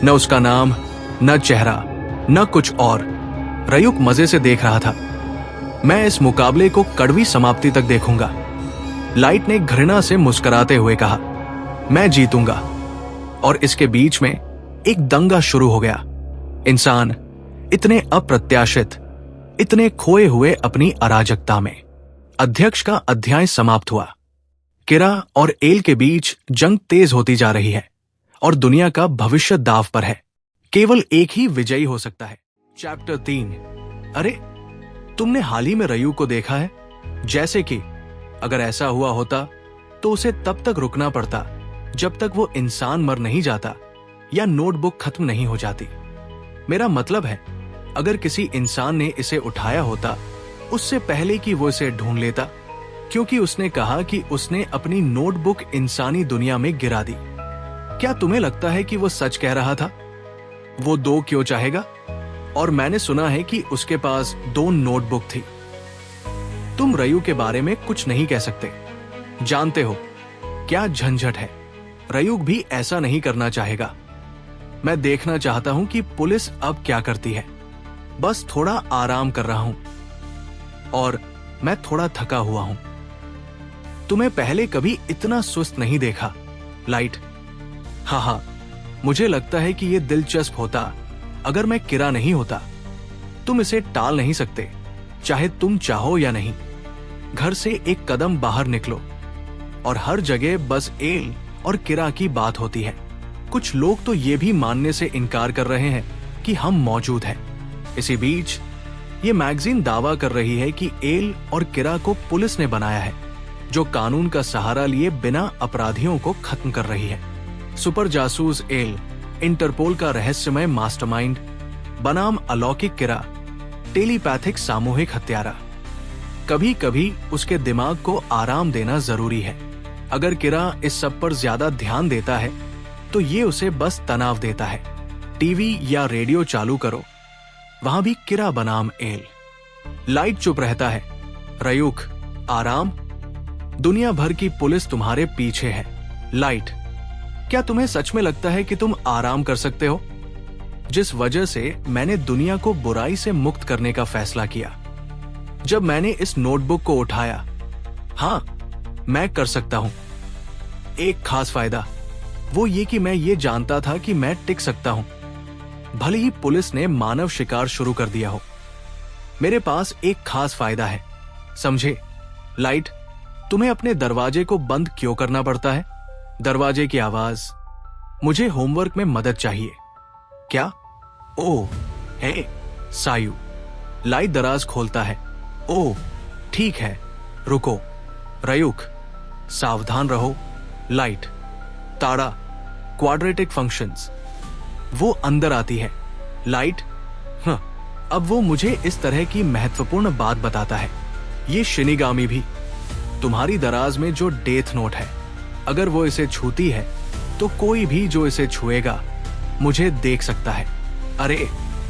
न उसका नाम, न चेहरा, न कुछ और। रयुक मजे से देख रहा था। मैं इस मुकाबले को कड़वी समाप्ति तक देखूंगा, लाइट ने घृणा से मुस्कुराते हुए कहा। मैं जीतूंगा। और इसके बीच में एक दंगा शुरू हो गया। इंसान इतने अप्रत्याशित, इतने खोए हुए अपनी अराजकता में। अध्यक्ष का अध्याय समाप्त हुआ। किरा और एल के बीच जंग तेज होती जा रही है और दुनिया का भविष्य दांव पर है। केवल एक ही विजयी हो सकता है। चैप्टर 3। अरे, तुमने हाल ही में रयू को देखा है? जैसे कि अगर ऐसा हुआ होता तो उसे तब तक रुकना पड़ता जब तक वो इंसान मर नहीं जाता या नोटबुक खत्म नहीं हो जाती। मेरा मतलब है, अगर किसी इंसान ने इसे उठाया होता उससे पहले कि वो इसे ढूंढ लेता, क्योंकि उसने कहा कि उसने अपनी नोटबुक इंसानी दुनिया में गिरा दी। क्या तुम्हें लगता है कि वो सच कह रहा था? वो 2 क्यों चाहेगा? और मैंने सुना है कि उसके पास 2 नोटबुक थी। तुम रयू के बारे में कुछ नहीं कह सकते। जानते हो क्या झंझट है? रयू भी ऐसा नहीं करना चाहेगा। मैं देखना चाहता हूं कि पुलिस अब क्या करती है। बस थोड़ा आराम कर रहा हूं और मैं थोड़ा थका हुआ हूं। तुम्हें पहले कभी इतना सुस्त नहीं देखा, लाइट। हाँ, मुझे लगता है कि यह दिलचस्प होता अगर मैं किरा नहीं होता। तुम इसे टाल नहीं सकते, चाहे तुम चाहो या नहीं। घर से एक कदम बाहर निकलो और हर जगह बस एल और किरा की बात होती है। कुछ लोग तो ये भी मानने से इनकार कर रहे हैं कि हम मौजूद हैं। इसी बीच ये मैगजीन दावा कर रही है कि एल और किरा को पुलिस ने बनाया है, जो कानून का सहारा लिए बिना अपराधियों को खत्म कर रही है। सुपर जासूस एल, इंटरपोल का रहस्यमय मास्टरमाइंड बनाम अलौकिक किरा, टेलीपैथिक सामूहिक हत्यारा। कभी कभी उसके दिमाग को आराम देना जरूरी है। अगर किरा इस सब पर ज्यादा ध्यान देता है तो ये उसे बस तनाव देता है। टीवी या रेडियो चालू करो, वहां भी किरा बनाम एल। लाइट चुप रहता है। रयूक, आराम। दुनिया भर की पुलिस तुम्हारे पीछे है। लाइट, क्या तुम्हें सच में लगता है कि तुम आराम कर सकते हो? जिस वजह से मैंने दुनिया को बुराई से मुक्त करने का फैसला किया। जब मैंने इस नोटबुक को उठाया, हाँ, मैं कर सकता हूं। एक खास फायदा वो ये कि मैं ये जानता था कि मैं टिक सकता हूं, भले ही पुलिस ने मानव शिकार शुरू कर दिया हो। मेरे पास एक खास फायदा है, समझे? लाइट, तुम्हें अपने दरवाजे को बंद क्यों करना पड़ता है? दरवाजे की आवाज, मुझे होमवर्क में मदद चाहिए। क्या? ओह, हे, सायु। लाइट दराज खोलता है। ओह, ठीक है, रुको। रयुक, सावधान रहो। लाइट, ताड़ा, क्वाड्रेटिक फंक्शंस। वो अंदर आती है। लाइट, हाँ, अब वो मुझे इस तरह की महत्वपूर्ण बात बताता है। ये शिनिगामी भी, तुम्हारी दराज में जो डेथ नोट है, अगर वो इसे छूती है तो कोई भी जो इसे छुएगा मुझे देख सकता है। अरे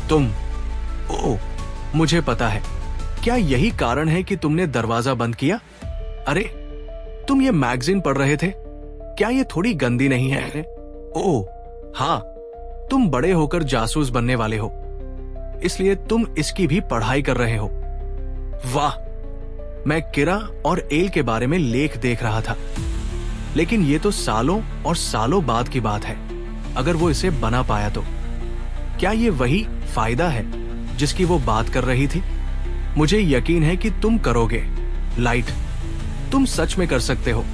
तुम, ओह, मुझे पता है। क्या यही कारण है कि तुमने दरवाजा बंद किया? अरे तुम ये मैगजीन पढ़ रहे थे? क्या ये थोड़ी गंदी नहीं है? ओह हाँ, तुम बड़े होकर जासूस बनने वाले हो, इसलिए तुम इसकी भी पढ़ाई कर रहे हो। वाह, मैं किरा और एल के बारे में लेख देख रहा था, लेकिन ये तो सालों और सालों बाद की बात है। अगर वो इसे बना पाया तो क्या ये वही फायदा है जिसकी वो बात कर रही थी? मुझे यकीन है कि तुम करोगे। लाइट, तुम सच में कर सकते हो।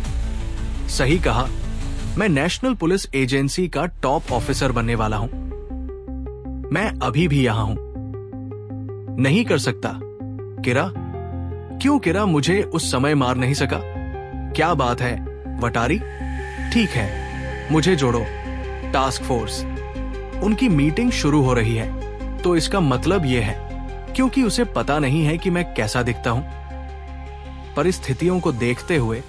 सही कहा, मैं नेशनल पुलिस एजेंसी का टॉप ऑफिसर बनने वाला हूं। मैं अभी भी यहां हूं। नहीं कर सकता। किरा, क्यों किरा मुझे उस समय मार नहीं सका? क्या बात है वटारी? ठीक है, मुझे जोड़ो। Task force. उनकी मीटिंग शुरू हो रही है, तो इसका मतलब यह है क्योंकि उसे पता नहीं है कि मैं कैसा दिखता हूं। परिस्थितियों को देखते हुए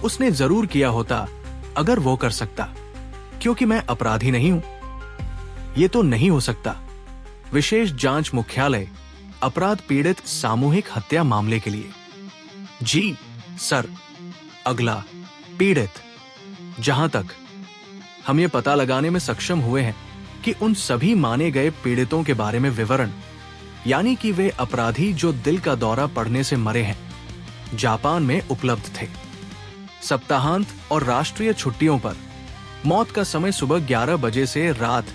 उसने जरूर किया होता अगर वो कर सकता, क्योंकि मैं अपराधी नहीं हूं। ये तो नहीं हो सकता। विशेष जांच मुख्यालय, अपराध पीड़ित सामूहिक हत्या मामले के लिए। जी सर। अगला, पीड़ित। जहां तक हम ये पता लगाने में सक्षम हुए हैं कि उन सभी माने गए पीड़ितों के बारे में विवरण, यानी कि वे अपराधी जो दिल का दौरा पड़ने से मरे हैं, जापान में उपलब्ध थे। सप्ताहांत और राष्ट्रीय छुट्टियों पर मौत का समय सुबह 11 बजे से रात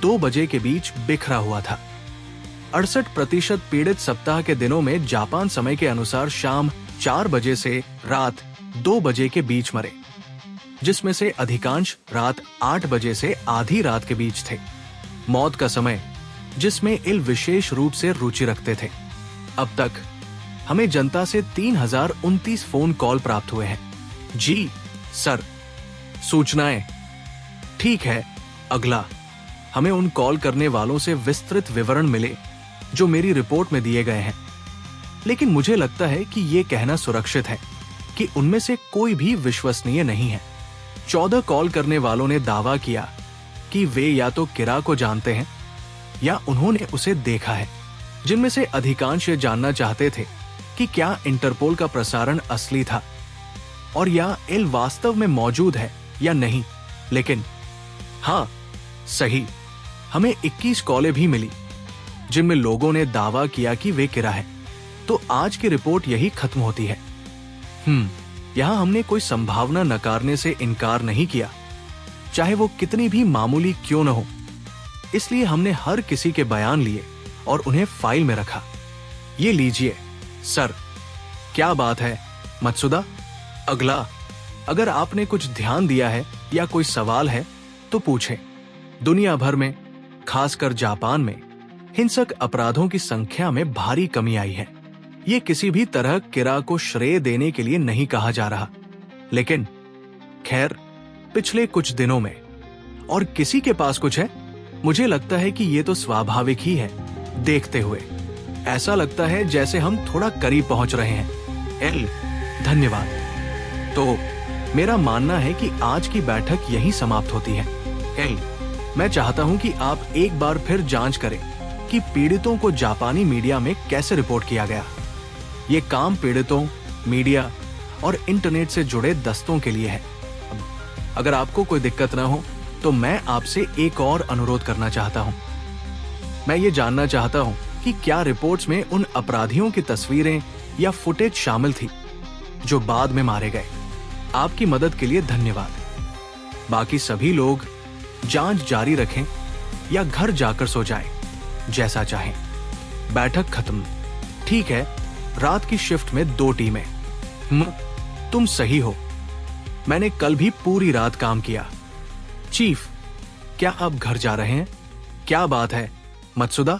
2 बजे के बीच बिखरा हुआ था। 68% पीड़ित सप्ताह के दिनों में जापान समय के अनुसार शाम 4 बजे से रात 2 बजे के बीच मरे, जिसमें से अधिकांश रात 8 बजे से आधी रात के बीच थे। मौत का समय जिसमें इल विशेष रूप से रुचि रखते थे। अब तक हमें जनता से 3029 फोन कॉल प्राप्त हुए हैं। जी सर। सूचनाएं। ठीक है, अगला, हमें उन कॉल करने वालों से विस्तृत विवरण मिले जो मेरी रिपोर्ट में दिए गए हैं, लेकिन मुझे लगता है कि यह कहना सुरक्षित है कि उनमें से कोई भी विश्वसनीय नहीं है। 14 कॉल करने वालों ने दावा किया कि वे या तो किरा को जानते हैं या उन्होंने उसे देखा है, जिनमें से अधिकांश ये जानना चाहते थे कि क्या इंटरपोल का प्रसारण असली था और या एल वास्तव में मौजूद है या नहीं। लेकिन हाँ, सही, हमें 21 कॉलें भी मिली जिनमें लोगों ने दावा किया कि वे किरा है। तो आज की रिपोर्ट यही खत्म होती है। यहां हमने कोई संभावना नकारने से इनकार नहीं किया, चाहे वो कितनी भी मामूली क्यों न हो। इसलिए हमने हर किसी के बयान लिए और उन्हें फाइल में रखा। ये लीजिए सर। क्या बात है मत्सुदा। अगला, अगर आपने कुछ ध्यान दिया है या कोई सवाल है तो पूछें। दुनिया भर में, खासकर जापान में, हिंसक अपराधों की संख्या में भारी कमी आई है। ये किसी भी तरह किरा को श्रेय देने के लिए नहीं कहा जा रहा, लेकिन खैर, पिछले कुछ दिनों में, और किसी के पास कुछ है, मुझे लगता है कि ये तो स्वाभाविक ही है। देखते हुए ऐसा लगता है जैसे हम थोड़ा करीब पहुंच रहे हैं। एल, धन्यवाद। तो मेरा मानना है कि आज की बैठक यहीं समाप्त होती है। एल, मैं चाहता हूं कि आप एक बार फिर जांच करें कि पीड़ितों को जापानी मीडिया में कैसे रिपोर्ट किया गया। ये काम पीड़ितों, मीडिया और इंटरनेट से जुड़े दस्तों के लिए है। अगर आपको कोई दिक्कत ना हो तो मैं आपसे एक और अनुरोध करना चाहता हूं। मैं ये जानना चाहता हूँ कि क्या रिपोर्ट्स में उन अपराधियों की तस्वीरें या फुटेज शामिल थी जो बाद में मारे गए। आपकी मदद के लिए धन्यवाद। बाकी सभी लोग जांच जारी रखें या घर जाकर सो जाएं, जैसा चाहें। बैठक खत्म। ठीक है, रात की शिफ्ट में 2 टीमें। तुम सही हो, मैंने कल भी पूरी रात काम किया। चीफ, क्या आप घर जा रहे हैं? क्या बात है मत्सुदा?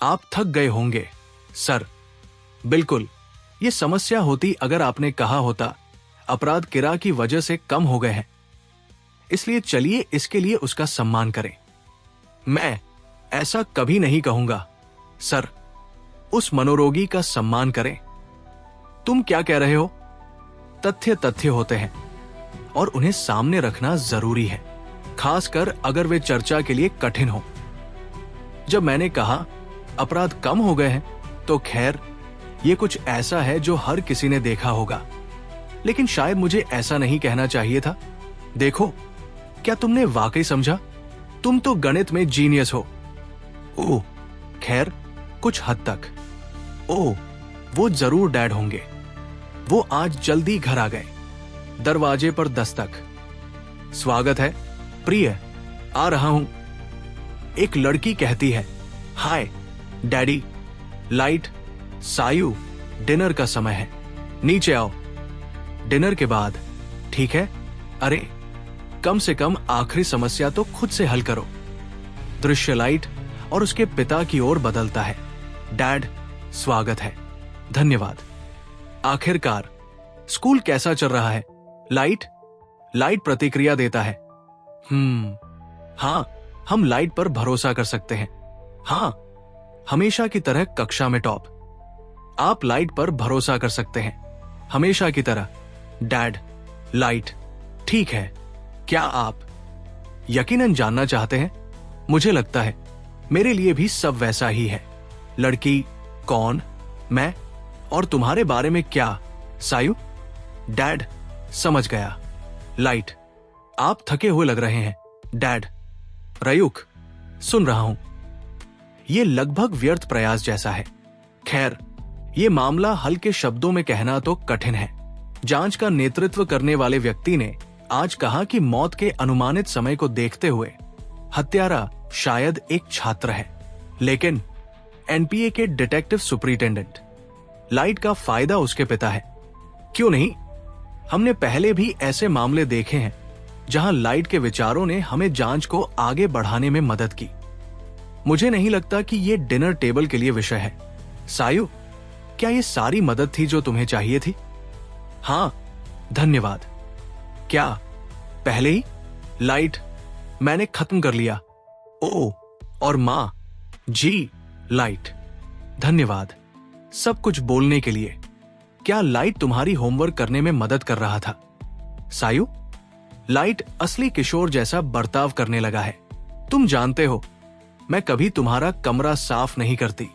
आप थक गए होंगे सर। बिल्कुल, ये समस्या होती अगर आपने कहा होता अपराध किरा की वजह से कम हो गए हैं, इसलिए चलिए इसके लिए उसका सम्मान करें। मैं ऐसा कभी नहीं कहूंगा सर, उस मनोरोगी का सम्मान करें। तुम क्या कह रहे हो? तथ्य तथ्य होते हैं और उन्हें सामने रखना जरूरी है, खासकर अगर वे चर्चा के लिए कठिन हो। जब मैंने कहा अपराध कम हो गए हैं, तो खैर ये कुछ ऐसा है जो हर किसी ने देखा होगा, लेकिन शायद मुझे ऐसा नहीं कहना चाहिए था। देखो, क्या तुमने वाकई समझा? तुम तो गणित में जीनियस हो। ओह, खैर कुछ हद तक। ओह, वो जरूर डैड होंगे। वो आज जल्दी घर आ गए। दरवाजे पर दस्तक। स्वागत है प्रिय, आ रहा हूं। एक लड़की कहती है, हाय डैडी, लाइट, सायु, डिनर का समय है, नीचे आओ। डिनर के बाद, ठीक है? अरे कम से कम आखिरी समस्या तो खुद से हल करो। दृश्य लाइट और उसके पिता की ओर बदलता है। डैड, स्वागत है। धन्यवाद। आखिरकार, स्कूल कैसा चल रहा है? लाइट प्रतिक्रिया देता है। हाँ, हम लाइट पर भरोसा कर सकते हैं। हाँ, हमेशा की तरह कक्षा में टॉप। आप लाइट पर भरोसा कर सकते हैं, हमेशा की तरह। डैड, लाइट, ठीक है। क्या आप यकीनन जानना चाहते हैं? मुझे लगता है मेरे लिए भी सब वैसा ही है। लड़की कौन? मैं। और तुम्हारे बारे में क्या, सायु? डैड, समझ गया। लाइट, आप थके हुए लग रहे हैं। डैड, रयुक, सुन रहा हूं। यह लगभग व्यर्थ प्रयास जैसा है। खैर, यह मामला हल्के शब्दों में कहना तो कठिन है। जांच का नेतृत्व करने वाले व्यक्ति ने आज कहा कि मौत के अनुमानित समय को देखते हुए हत्यारा शायद एक छात्र है, लेकिन एनपीए के डिटेक्टिव सुपरिटेंडेंट लाइट का फायदा उसके पिता है। क्यों नहीं? हमने पहले भी ऐसे मामले देखे हैं जहां लाइट के विचारों ने हमें जांच को आगे बढ़ाने में मदद की। मुझे नहीं लगता कि यह डिनर टेबल के लिए विषय है। सायु, क्या यह सारी मदद थी जो तुम्हें चाहिए थी? हाँ, धन्यवाद। क्या पहले ही? लाइट, मैंने खत्म कर लिया। ओ, और मां? जी। लाइट, धन्यवाद सब कुछ बोलने के लिए। क्या लाइट तुम्हारी होमवर्क करने में मदद कर रहा था? सायु, लाइट असली किशोर जैसा बर्ताव करने लगा है। तुम जानते हो, मैं कभी तुम्हारा कमरा साफ नहीं करती।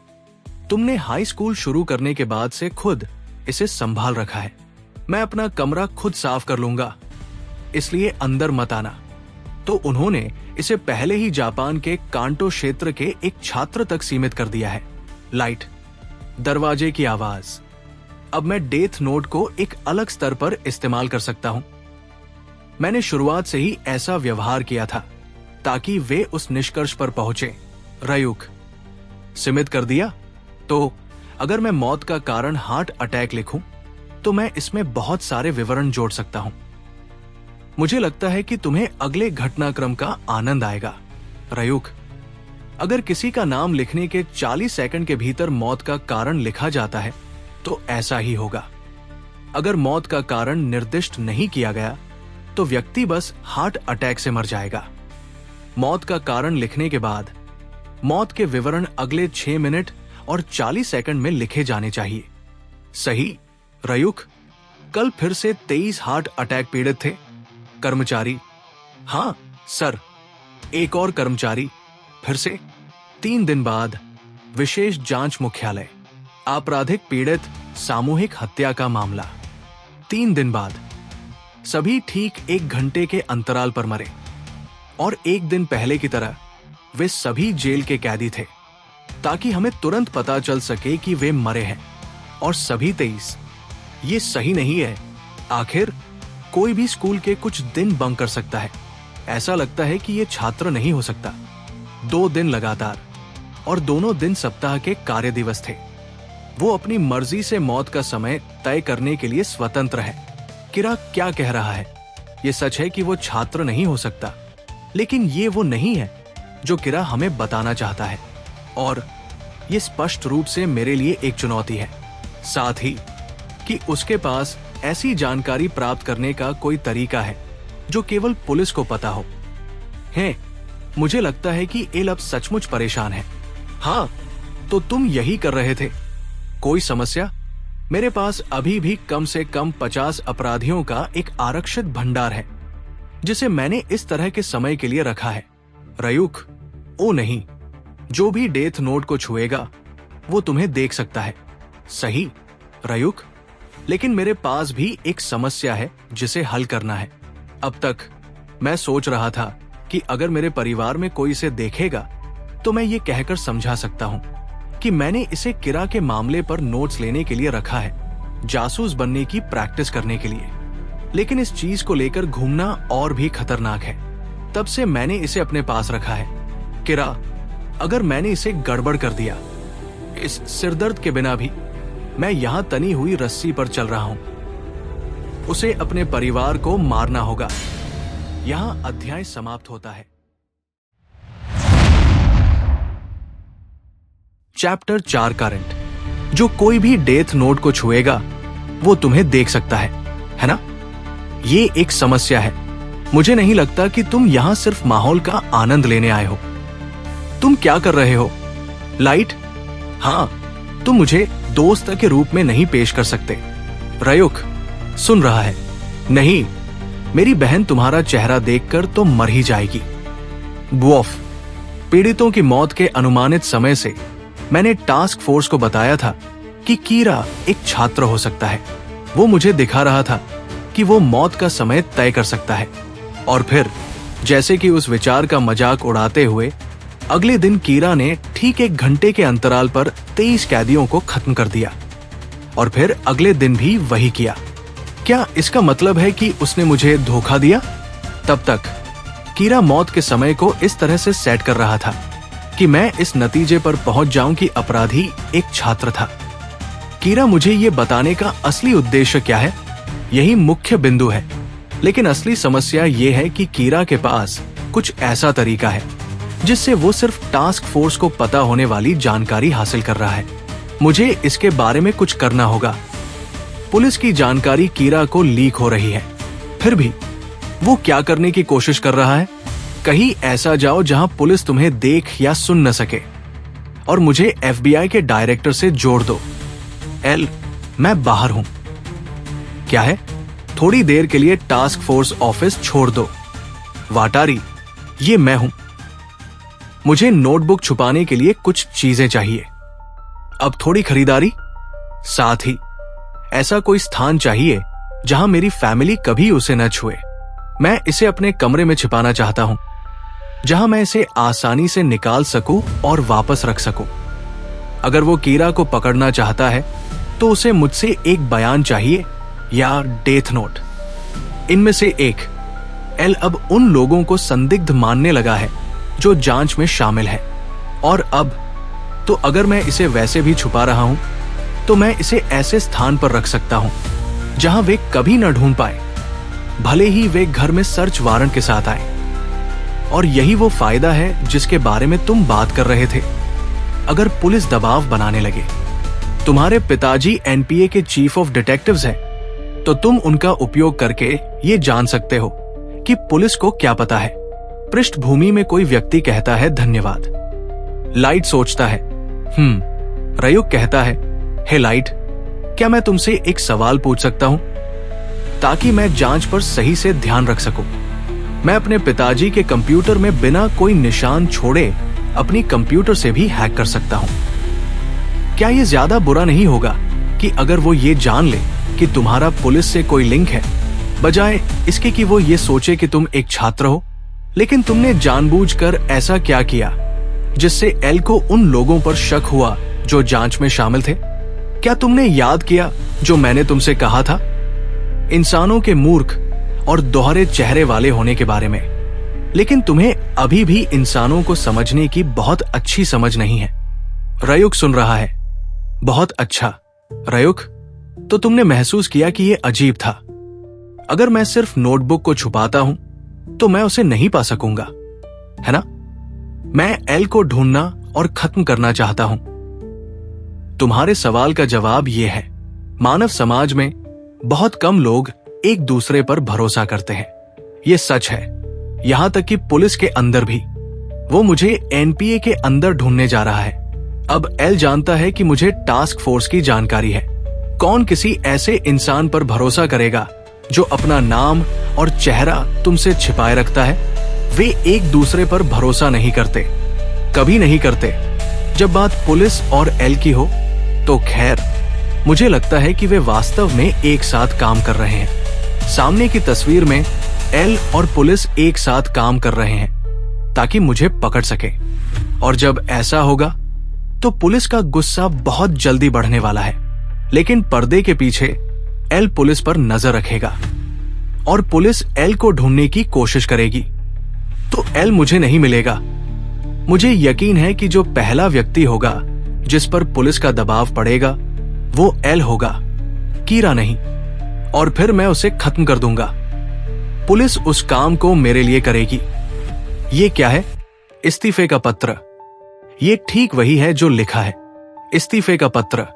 तुमने हाई स्कूल शुरू करने के बाद से खुद इसे संभाल रखा है। मैं अपना कमरा खुद साफ कर लूंगा, इसलिए अंदर मत आना। तो उन्होंने इसे पहले ही जापान के कांटो क्षेत्र के एक छात्र तक सीमित कर दिया है। लाइट, दरवाजे की आवाज। अब मैं डेथ नोट को एक अलग स्तर पर इस्तेमाल कर सकता हूं। मैंने शुरुआत से ही ऐसा व्यवहार किया था ताकि वे उस निष्कर्ष पर पहुंचे। रयुक, सीमित कर दिया? तो अगर मैं मौत का कारण हार्ट अटैक लिखूं, तो मैं इसमें बहुत सारे विवरण जोड़ सकता हूं। मुझे लगता है कि तुम्हें अगले घटनाक्रम का आनंद आएगा। रयुक, अगर किसी का नाम लिखने के 40 सेकंड के भीतर मौत का कारण लिखा जाता है, तो ऐसा ही होगा। अगर मौत का कारण निर्दिष्ट नहीं किया गया, तो व्यक्ति बस हार्ट अटैक से मर जाएगा। मौत का कारण लिखने के बाद मौत के विवरण अगले 6 मिनट और 40 सेकंड में लिखे जाने चाहिए। सही, रयुक, कल फिर से 23 हार्ट अटैक पीड़ित थे। कर्मचारी, हाँ सर। एक और कर्मचारी, फिर से 3 दिन बाद विशेष जांच मुख्यालय, आपराधिक पीड़ित सामूहिक हत्या का मामला। 3 दिन बाद सभी ठीक 1 घंटे के अंतराल पर मरे। और 1 दिन पहले की तरह वे सभी जेल के कैदी थे, ताकि हमें तुरंत पता चल सके कि वे मरे हैं। और सभी 23। ये सही नहीं है। आखिर कोई भी स्कूल के कुछ दिन बंक कर सकता है। ऐसा लगता है कि ये छात्र नहीं हो सकता। 2 दिन लगातार, और दोनों दिन सप्ताह के कार्य दिवस थे। वो अपनी मर्जी से मौत का समय तय करने के लिए स्वतंत्र है। किरा क्या कह रहा है? ये सच है कि वो छात्र नहीं हो सकता, लेकिन ये वो नहीं है जो किरा हमें बताना चाहता है। और ये स्पष्ट रूप से मेरे लिए एक चुनौती है, साथ ही कि उसके पास ऐसी जानकारी प्राप्त करने का कोई तरीका है जो केवल पुलिस को पता हो। है, मुझे लगता है कि एल अब सचमुच परेशान है। हाँ, तो तुम यही कर रहे थे। कोई समस्या? मेरे पास अभी भी कम से कम 50 अपराधियों का एक आरक्षित भंडार है, जिसे मैंने इस तरह के समय के लिए रखा है। रयूख, ओ नहीं, जो भी डेथ नोट को छुएगा वो तुम्हें देख सकता है। सही, रयूख, लेकिन मेरे पास भी एक समस्या है जिसे हल करना है। अब तक मैं सोच रहा था कि अगर मेरे परिवार में कोई इसे देखेगा तो मैं ये कहकर समझा सकता हूँ कि मैंने इसे किरा के मामले पर नोट्स लेने के लिए रखा है, जासूस बनने की प्रैक्टिस करने के लिए। लेकिन इस चीज को लेकर घूमना और भी खतरनाक है। तब से मैंने इसे अपने पास रखा है। किरा, अगर मैंने इसे गड़बड़ कर दिया, इस सिरदर्द के बिना भी मैं यहां तनी हुई रस्सी पर चल रहा हूं। उसे अपने परिवार को मारना होगा। यहां अध्याय समाप्त होता है। चैप्टर 4 का रेंट। जो कोई भी डेथ नोट को छुएगा वो तुम्हें देख सकता है ना? ये एक समस्या है। मुझे नहीं लगता कि तुम यहां सिर्फ माहौल का आनंद लेने आए हो। तुम क्या कर रहे हो? लाइट? हाँ, तुम मुझे दोस्त के रूप में नहीं पेश कर सकते। रयुक सुन रहा है? नहीं, मेरी बहन तुम्हारा चेहरा देखकर तो मर ही जाएगी। ब्वॉफ, पीड़ितों की मौत के अनुमानित समय से मैंने टास्क फोर्स को बताया था कि कीरा एक छात्र हो सकता है। वो मुझे दिखा रहा था कि वो मौत का समय तय कर सकता है। और फिर जैसे कि उस विचार का मजाक उड़ाते हुए अगले दिन कीरा ने ठीक 1 घंटे के अंतराल पर 23 कैदियों को खत्म कर दिया। और फिर अगले दिन भी वही किया। क्या इसका मतलब है कि उसने मुझे धोखा दिया? तब तक कीरा मौत के समय को इस तरह से सेट कर रहा था कि मैं इस नतीजे पर पहुंच जाऊं कि अपराधी एक छात्र था। कीरा मुझे ये बताने का असली उद्देश्य क्या है, यही मुख्य बिंदु है। लेकिन असली समस्या ये है कि कीरा के पास कुछ ऐसा तरीका है जिससे वो सिर्फ टास्क फोर्स को पता होने वाली जानकारी हासिल कर रहा है। मुझे इसके बारे में कुछ करना होगा। पुलिस की जानकारी कीरा को लीक हो रही है। फिर भी वो क्या करने की कोशिश कर रहा है? कहीं ऐसा जाओ जहां पुलिस तुम्हें देख या सुन न सके। और मुझे FBI के डायरेक्टर से जोड़ दो। एल, मैं बाहर हूं। क्या है? थोड़ी देर के लिए टास्क फोर्स ऑफिस छोड़ दो। वाटारी, ये मैं हूं। मुझे नोटबुक छुपाने के लिए कुछ चीजें चाहिए। अब थोड़ी खरीदारी, साथ ही ऐसा कोई स्थान चाहिए जहां मेरी फैमिली कभी उसे न छुए। मैं इसे अपने कमरे में छिपाना चाहता हूं, जहां मैं इसे आसानी से निकाल सकूं और वापस रख सकूं। अगर वो कीरा को पकड़ना चाहता है तो उसे मुझसे एक बयान चाहिए या डेथ नोट। इनमें से एक। एल अब उन लोगों को संदिग्ध मानने लगा है जो जांच में शामिल है। और अब तो अगर मैं इसे वैसे भी छुपा रहा हूं तो मैं इसे ऐसे स्थान पर रख सकता हूं जहां वे कभी न ढूंढ पाए, भले ही वे घर में सर्च वारंट के साथ आए। और यही वो फायदा है जिसके बारे में तुम बात कर रहे थे। अगर पुलिस दबाव बनाने लगे, तुम्हारे पिताजी NPA के चीफ ऑफ डिटेक्टिव्स हैं, तो तुम उनका उपयोग करके ये जान सकते हो कि पुलिस को क्या पता है। पृष्ठभूमि में कोई व्यक्ति कहता है धन्यवाद। लाइट सोचता है रयुक कहता है, हे लाइट, क्या मैं तुमसे एक सवाल पूछ सकता हूं ताकि मैं जांच पर सही से ध्यान रख सकूं? मैं अपने पिताजी के कंप्यूटर में बिना कोई निशान छोड़े अपनी कंप्यूटर से भी हैक कर सकता हूं। क्या ये ज्यादा बुरा नहीं होगा कि अगर वो ये जान ले कि तुम्हारा पुलिस से कोई लिंक है, बजाय इसके कि वो ये सोचे कि तुम एक छात्र हो? लेकिन तुमने जानबूझकर ऐसा क्या किया जिससे एल को उन लोगों पर शक हुआ जो जांच में शामिल थे? क्या तुमने याद किया जो मैंने तुमसे कहा था, इंसानों के मूर्ख और दोहरे चेहरे वाले होने के बारे में? लेकिन तुम्हें अभी भी इंसानों को समझने की बहुत अच्छी समझ नहीं है। रयुक सुन रहा है। बहुत अच्छा रयुक, तो तुमने महसूस किया कि यह अजीब था। अगर मैं सिर्फ नोटबुक को छुपाता हूं तो मैं उसे नहीं पा सकूंगा, है ना? मैं एल को ढूंढना और खत्म करना चाहता हूं। तुम्हारे सवाल का जवाब यह है, मानव समाज में बहुत कम लोग एक दूसरे पर भरोसा करते हैं। यह सच है, यहां तक कि पुलिस के अंदर भी। वो मुझे एनपीए के अंदर ढूंढने जा रहा है। अब एल जानता है कि मुझे टास्क फोर्स की जानकारी है। कौन किसी ऐसे इंसान पर भरोसा करेगा जो अपना नाम और चेहरा तुमसे छिपाए रखता है? वे एक दूसरे पर भरोसा नहीं करते, कभी नहीं करते। जब बात पुलिस और एल की हो तो खैर, मुझे लगता है कि वे वास्तव में एक साथ काम कर रहे हैं। सामने की तस्वीर में एल और पुलिस एक साथ काम कर रहे हैं ताकि मुझे पकड़ सके। और जब ऐसा होगा तो पुलिस का गुस्सा बहुत जल्दी बढ़ने वाला है। लेकिन पर्दे के पीछे एल पुलिस पर नजर रखेगा और पुलिस एल को ढूंढने की कोशिश करेगी, तो एल मुझे नहीं मिलेगा। मुझे यकीन है कि जो पहला व्यक्ति होगा जिस पर पुलिस का दबाव पड़ेगा वो एल होगा, कीरा नहीं। और फिर मैं उसे खत्म कर दूंगा। पुलिस उस काम को मेरे लिए करेगी। ये क्या है? इस्तीफे का पत्र। ये ठीक वही है जो लिखा है, इस्तीफे का पत्र।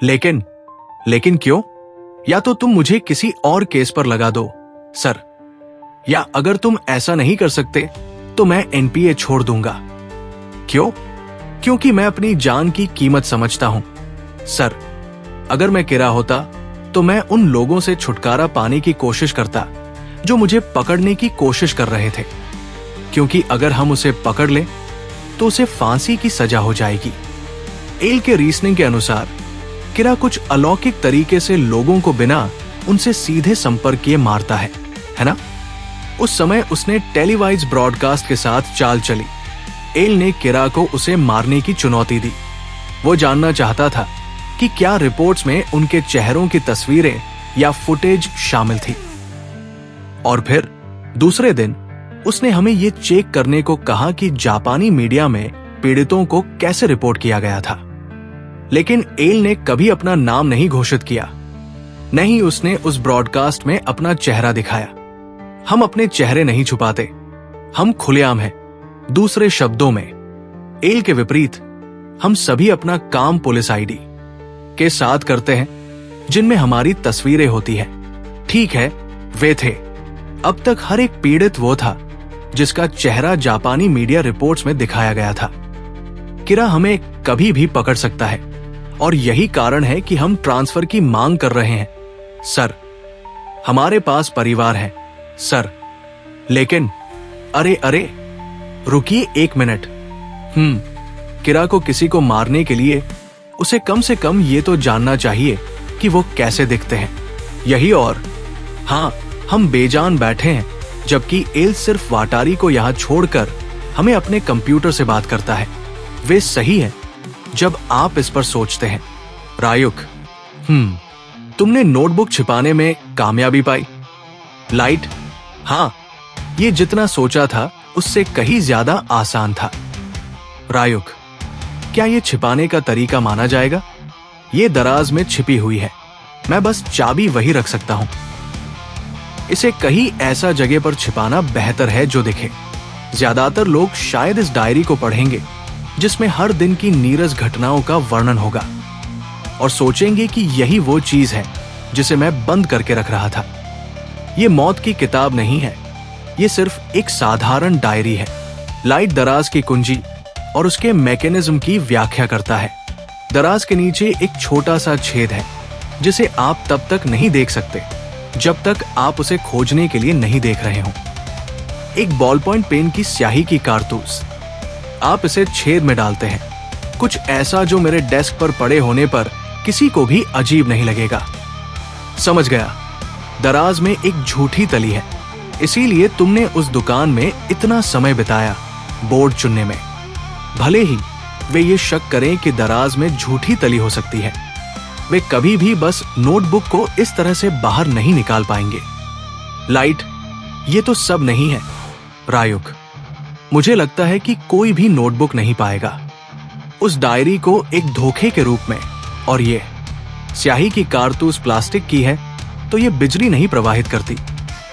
लेकिन क्यों? या तो तुम मुझे किसी और केस पर लगा दो सर, या अगर तुम ऐसा नहीं कर सकते तो मैं एनपीए छोड़ दूंगा। क्यों? क्योंकि मैं अपनी जान की कीमत समझता हूं सर। अगर मैं किरा होता तो मैं उन लोगों से छुटकारा पाने की कोशिश करता जो मुझे पकड़ने की कोशिश कर रहे थे, क्योंकि अगर हम उसे पकड़ लें तो उसे फांसी की सजा हो जाएगी। एल के रीजनिंग के अनुसार किरा कुछ अलौकिक तरीके से लोगों को बिना उनसे सीधे संपर्क किए मारता है ना? उस समय उसने टेलीवाइज ब्रॉडकास्ट के साथ चाल चली। एल ने किरा को उसे मारने की चुनौती दी। वो जानना चाहता था कि क्या रिपोर्ट्स में उनके चेहरों की तस्वीरें या फुटेज शामिल थी। और फिर दूसरे दिन उसने हमें ये चेक करने को कहा कि जापानी मीडिया में पीड़ितों को कैसे रिपोर्ट किया गया था। लेकिन एल ने कभी अपना नाम नहीं घोषित किया, नहीं उसने उस ब्रॉडकास्ट में अपना चेहरा दिखाया। हम अपने चेहरे नहीं छुपाते, हम खुलेआम हैं। दूसरे शब्दों में, एल के विपरीत, हम सभी अपना काम पुलिस आईडी के साथ करते हैं जिनमें हमारी तस्वीरें होती हैं। ठीक है, वे थे। अब तक हर एक पीड़ित वो था जिसका चेहरा जापानी मीडिया रिपोर्ट्स में दिखाया गया था। किरा हमें कभी भी पकड़ सकता है और यही कारण है कि हम ट्रांसफर की मांग कर रहे हैं सर। हमारे पास परिवार है सर। लेकिन अरे रुकिए एक मिनट। किरा को किसी को मारने के लिए उसे कम से कम ये तो जानना चाहिए कि वो कैसे दिखते हैं। यही और हाँ, हम बेजान बैठे हैं जबकि एल सिर्फ वाटारी को यहां छोड़कर हमें अपने कंप्यूटर से बात करता है। वे सही है जब आप इस पर सोचते हैं। रायुक, तुमने नोटबुक छिपाने में कामयाबी पाई। लाइट, हाँ, ये जितना सोचा था उससे कहीं ज्यादा आसान था। रायुक, क्या ये छिपाने का तरीका माना जाएगा? ये दराज में छिपी हुई है, मैं बस चाबी वही रख सकता हूं। इसे कहीं ऐसा जगह पर छिपाना बेहतर है जो दिखे। ज्यादातर लोग शायद इस डायरी को पढ़ेंगे जिसमें हर दिन की नीरस घटनाओं का वर्णन होगा और सोचेंगे कि यही वो चीज है जिसे मैं बंद करके रख रहा था। ये मौत की किताब नहीं है, ये सिर्फ एक साधारण डायरी है। लाइट दराज की कुंजी और उसके मैकेनिज्म की व्याख्या करता है। दराज के नीचे एक छोटा सा छेद है जिसे आप तब तक नहीं देख सकते जब तक आप उसे खोजने के लिए नहीं देख रहे हो। एक बॉल पॉइंट पेन की स्याही की कारतूस। आप इसे छेद में डालते हैं, कुछ ऐसा जो मेरे डेस्क पर पड़े होने पर किसी को भी अजीब नहीं लगेगा। समझ गया। दराज में एक झूठी तली है इसीलिए तुमने उस दुकान में इतना समय बिताया बोर्ड चुनने में। भले ही वे ये शक करें कि दराज में झूठी तली हो सकती है, वे कभी भी बस नोटबुक को इस तरह से बाहर नहीं निकाल पाएंगे। लाइट, ये तो सब नहीं है। रायुक, मुझे लगता है कि कोई भी नोटबुक नहीं पाएगा उस डायरी को एक धोखे के रूप में। और ये स्याही की कारतूस प्लास्टिक की है तो ये बिजली नहीं प्रवाहित करती।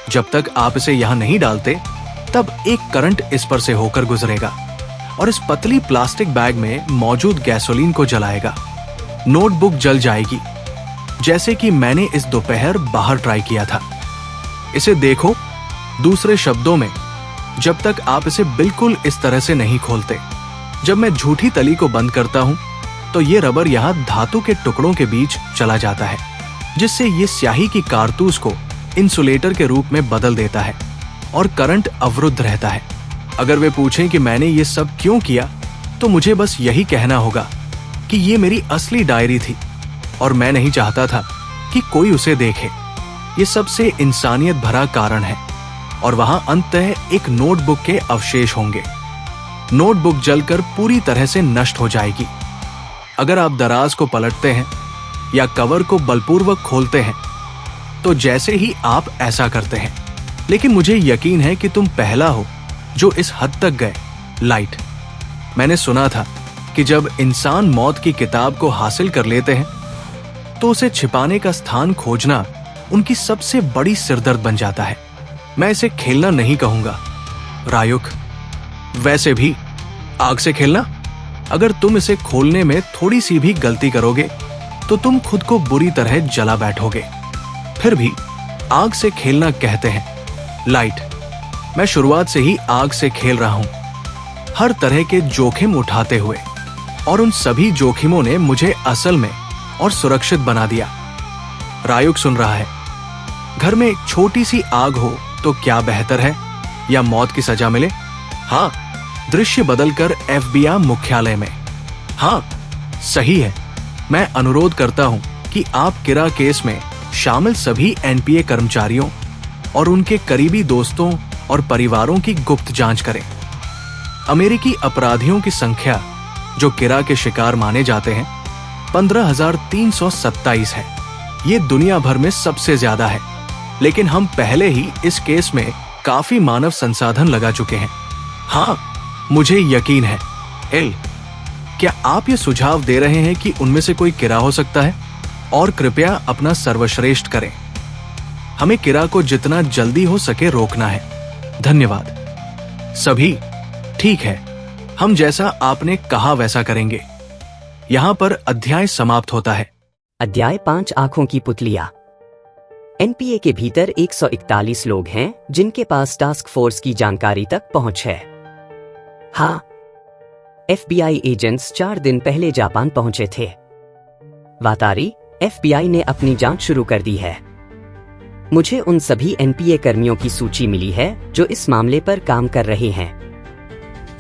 जब तक आप इसे यहां नहीं डालते तब एक करंट इस पर से होकर गुजरेगा और इस पतली प्लास्टिक बैग में मौजूद गैसोलीन को जलाएगा। नोटबुक जल जाएगी, जैसे कि मैंने इस दोपहर बाहर ट्राई किया था। इसे देखो, दूसरे शब्दों में, जब तक आप इसे बिल्कुल इस तरह से नहीं खोलते। जब मैं झूठी तली को बंद करता हूं तो ये रबर यहां धातु के टुकड़ों के बीच चला जाता है, जिससे ये स्याही की कारतूस को इंसुलेटर के रूप में बदल देता है और करंट अवरुद्ध रहता है। अगर वे पूछें कि मैंने ये सब क्यों किया तो मुझे बस यही कहना होगा कि ये मेरी असली डायरी थी और मैं नहीं चाहता था कि कोई उसे देखे। ये सबसे इंसानियत भरा कारण है और वहां अंततः एक नोटबुक के अवशेष होंगे। नोटबुक जलकर पूरी तरह से नष्ट हो जाएगी। अगर आप दराज को पलटते हैं या कवर को बलपूर्वक खोलते हैं तो जैसे ही आप ऐसा करते हैं, लेकिन मुझे यकीन है कि तुम पहला हो जो इस हद तक गए। लाइट, मैंने सुना था कि जब इंसान मौत की किताब को हासिल कर लेते हैं तो उसे छिपाने का स्थान खोजना उनकी सबसे बड़ी सिरदर्द बन जाता है। मैं इसे खेलना नहीं कहूंगा रायुक। वैसे भी आग से खेलना, अगर तुम इसे खोलने में थोड़ी सी भी गलती करोगे तो तुम खुद को बुरी तरह जला बैठोगे। फिर भी आग से खेलना कहते हैं। लाइट, मैं शुरुआत से ही आग से खेल रहा हूं, हर तरह के जोखिम उठाते हुए, और उन सभी जोखिमों ने मुझे असल में और सुरक्षित बना दिया। रायुक सुन रहा है। घर में एक छोटी सी आग हो तो क्या बेहतर है, या मौत की सजा मिले? हाँ, दृश्य बदलकर FBI मुख्यालय में। हाँ, सही है। मैं अनुरोध करता हूं कि आप किरा केस में शामिल सभी NPA कर्मचारियों और उनके करीबी दोस्तों और परिवारों की गुप्त जांच करें। अमेरिकी अपराधियों की संख्या जो किरा के शिकार माने जाते हैं 15,327 है। ये दुनिया भर में सबसे ज्यादा है, लेकिन हम पहले ही इस केस में काफी मानव संसाधन लगा चुके हैं। हाँ, मुझे यकीन है। एल, क्या आप ये सुझाव दे रहे हैं कि उनमें से कोई किरा हो सकता है? और कृपया अपना सर्वश्रेष्ठ करें। हमें किरा को जितना जल्दी हो सके रोकना है। धन्यवाद। सभी ठीक है, हम जैसा आपने कहा वैसा करेंगे। यहाँ पर अध्याय समाप्त होता है। अध्याय 5 आंखों की पुतलियां। NPA के भीतर 141 लोग हैं जिनके पास टास्क फोर्स की जानकारी तक पहुंच है। हाँ, FBI एजेंट्स 4 दिन पहले जापान पहुंचे थे। वातारी, FBI ने अपनी जांच शुरू कर दी है। मुझे उन सभी NPA कर्मियों की सूची मिली है जो इस मामले पर काम कर रहे हैं,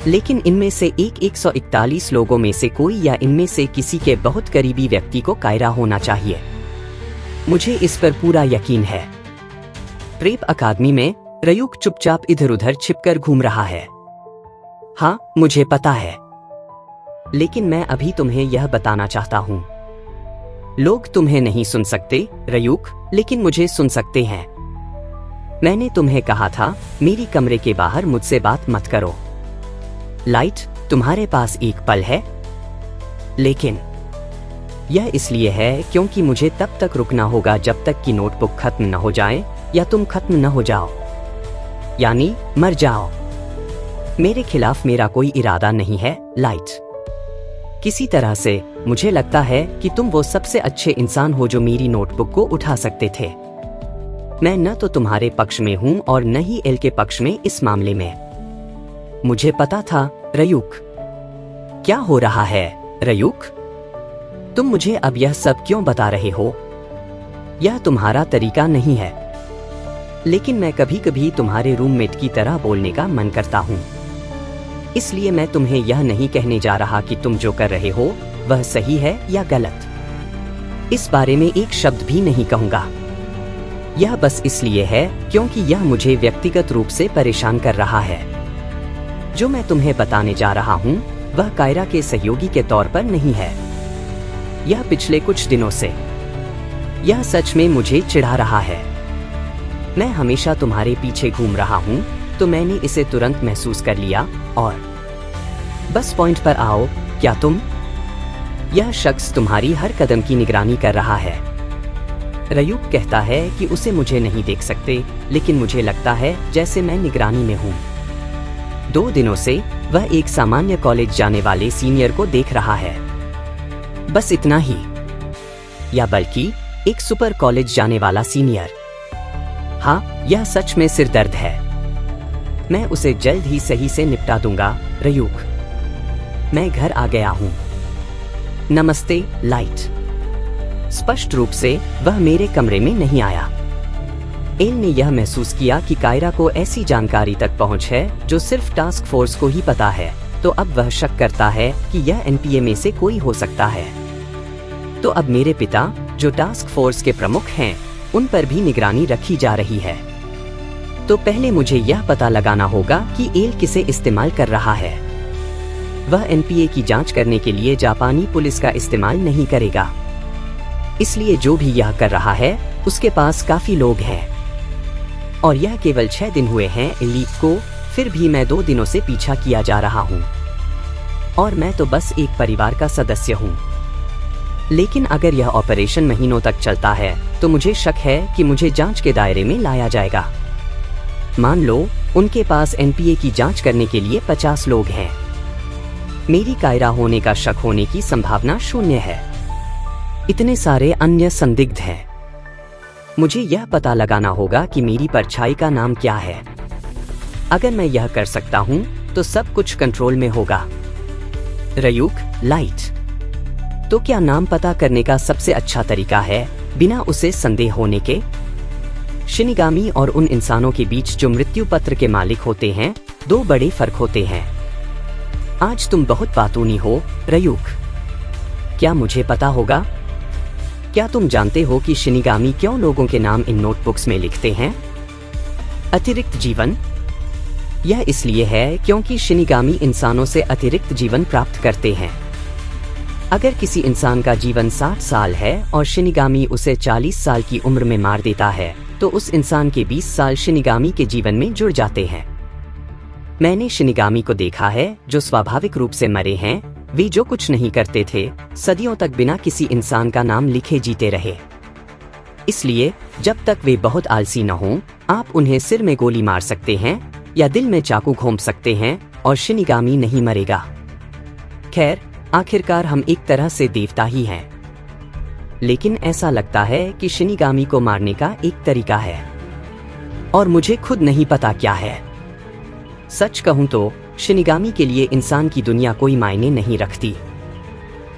लेकिन इनमें से 141 लोगों में से कोई या इनमें से किसी के बहुत करीबी व्यक्ति को कायरा होना चाहिए। मुझे इस पर पूरा यकीन है। रेप अकादमी में रयुक चुपचाप इधर उधर छिपकर घूम रहा है। हाँ, मुझे पता है, लेकिन मैं अभी तुम्हें यह बताना चाहता हूं। लोग तुम्हें नहीं सुन सकते रयुक, लेकिन मुझे सुन सकते हैं। मैंने तुम्हें कहा था मेरी कमरे के बाहर मुझसे बात मत करो। लाइट, तुम्हारे पास एक पल है, लेकिन यह इसलिए है क्योंकि मुझे तब तक रुकना होगा जब तक कि नोटबुक खत्म न हो जाए या तुम खत्म न हो जाओ, यानी मर जाओ। मेरे खिलाफ मेरा कोई इरादा नहीं है लाइट। किसी तरह से मुझे लगता है कि तुम वो सबसे अच्छे इंसान हो जो मेरी नोटबुक को उठा सकते थे। मैं न तो तुम्हारे पक्ष में हूं और न ही एल के पक्ष में इस मामले में। मुझे पता था रयुक। क्या हो रहा है रयुक? तुम मुझे अब यह सब क्यों बता रहे हो? यह तुम्हारा तरीका नहीं है, लेकिन मैं कभी कभी तुम्हारे रूममेट की तरह बोलने का मन करता हूं। इसलिए मैं तुम्हें यह नहीं कहने जा रहा कि तुम जो कर रहे हो वह सही है या गलत। इस बारे में एक शब्द भी नहीं कहूंगा। यह बस इसलिए है क्योंकि यह मुझे व्यक्तिगत रूप से परेशान कर रहा है। जो मैं तुम्हें बताने जा रहा हूँ वह कायरा के सहयोगी के तौर पर नहीं है। यह पिछले कुछ दिनों से यह सच में मुझे चिढ़ा रहा है। मैं हमेशा तुम्हारे पीछे घूम रहा हूँ, तो मैंने इसे तुरंत महसूस कर लिया और बस पॉइंट पर आओ। क्या तुम यह शख्स तुम्हारी हर कदम की निगरानी कर रहा है। रयूक कहता है कि उसे मुझे नहीं देख सकते, लेकिन मुझे लगता है जैसे मैं निगरानी में हूँ। 2 दिनों से वह एक सामान्य कॉलेज जाने वाले सीनियर को देख रहा है, बस इतना ही, या बल्कि एक सुपर कॉलेज जाने वाला सीनियर। हाँ, यह सच में सिरदर्द है। मैं उसे जल्द ही सही से निपटा दूंगा। रयूक, मैं घर आ गया हूँ। नमस्ते लाइट। स्पष्ट रूप से वह मेरे कमरे में नहीं आया। एल ने यह महसूस किया कि कायरा को ऐसी जानकारी तक पहुंच है जो सिर्फ टास्क फोर्स को ही पता है, तो अब वह शक करता है कि यह एनपीए में से कोई हो सकता है। तो अब मेरे पिता, जो टास्क फोर्स के प्रमुख हैं, उन पर भी निगरानी रखी जा रही है। तो पहले मुझे यह पता लगाना होगा कि एल किसे इस्तेमाल कर रहा है। वह एनपीए की जांच करने के लिए जापानी पुलिस का इस्तेमाल नहीं करेगा, इसलिए जो भी यह कर रहा है उसके पास काफी लोग हैं। और यह केवल 6 दिन हुए हैं एलिट को, फिर भी मैं 2 दिनों से पीछा किया जा रहा हूँ और मैं तो बस एक परिवार का सदस्य हूँ। लेकिन अगर यह ऑपरेशन महीनों तक चलता है तो मुझे शक है कि मुझे जांच के दायरे में लाया जाएगा। मान लो उनके पास एनपीए की जांच करने के लिए 50 लोग हैं। मेरी कायरा होने का शक होने की संभावना 0 है। इतने सारे अन्य संदिग्ध हैं। मुझे यह पता लगाना होगा कि मेरी परछाई का नाम क्या है। अगर मैं यह कर सकता हूँ तो सब कुछ कंट्रोल में होगा। Ryuk, light. तो क्या नाम पता करने का सबसे अच्छा तरीका है बिना उसे संदेह होने के? शिनिगामी और उन इंसानों के बीच जो मृत्यु पत्र के मालिक होते हैं 2 बड़े फर्क होते हैं। आज तुम बहुत बातूनी हो रयूक। क्या मुझे पता होगा? क्या तुम जानते हो कि शिनिगामी क्यों लोगों के नाम इन नोटबुक्स में लिखते हैं? अतिरिक्त जीवन। यह इसलिए है क्योंकि शिनिगामी इंसानों से अतिरिक्त जीवन प्राप्त करते हैं। अगर किसी इंसान का जीवन 60 साल है और शिनिगामी उसे 40 साल की उम्र में मार देता है, तो उस इंसान के 20 साल शिनिगामी के जीवन में जुड़ जाते हैं। मैंने शिनिगामी को देखा है जो स्वाभाविक रूप से मरे हैं। वे जो कुछ नहीं करते थे, सदियों तक बिना किसी इंसान का नाम लिखे जीते रहे। इसलिए जब तक वे बहुत आलसी न हों, आप उन्हें सिर में गोली मार सकते हैं या दिल में चाकू घोंप सकते हैं और शिनिगामी नहीं मरेगा। खैर, आखिरकार हम एक तरह से देवता ही हैं। लेकिन ऐसा लगता है कि शिनिगामी को मारने का एक तरीका है और मुझे खुद नहीं पता क्या है। सच कहूं तो शिनिगामी के लिए इंसान की दुनिया कोई मायने नहीं रखती।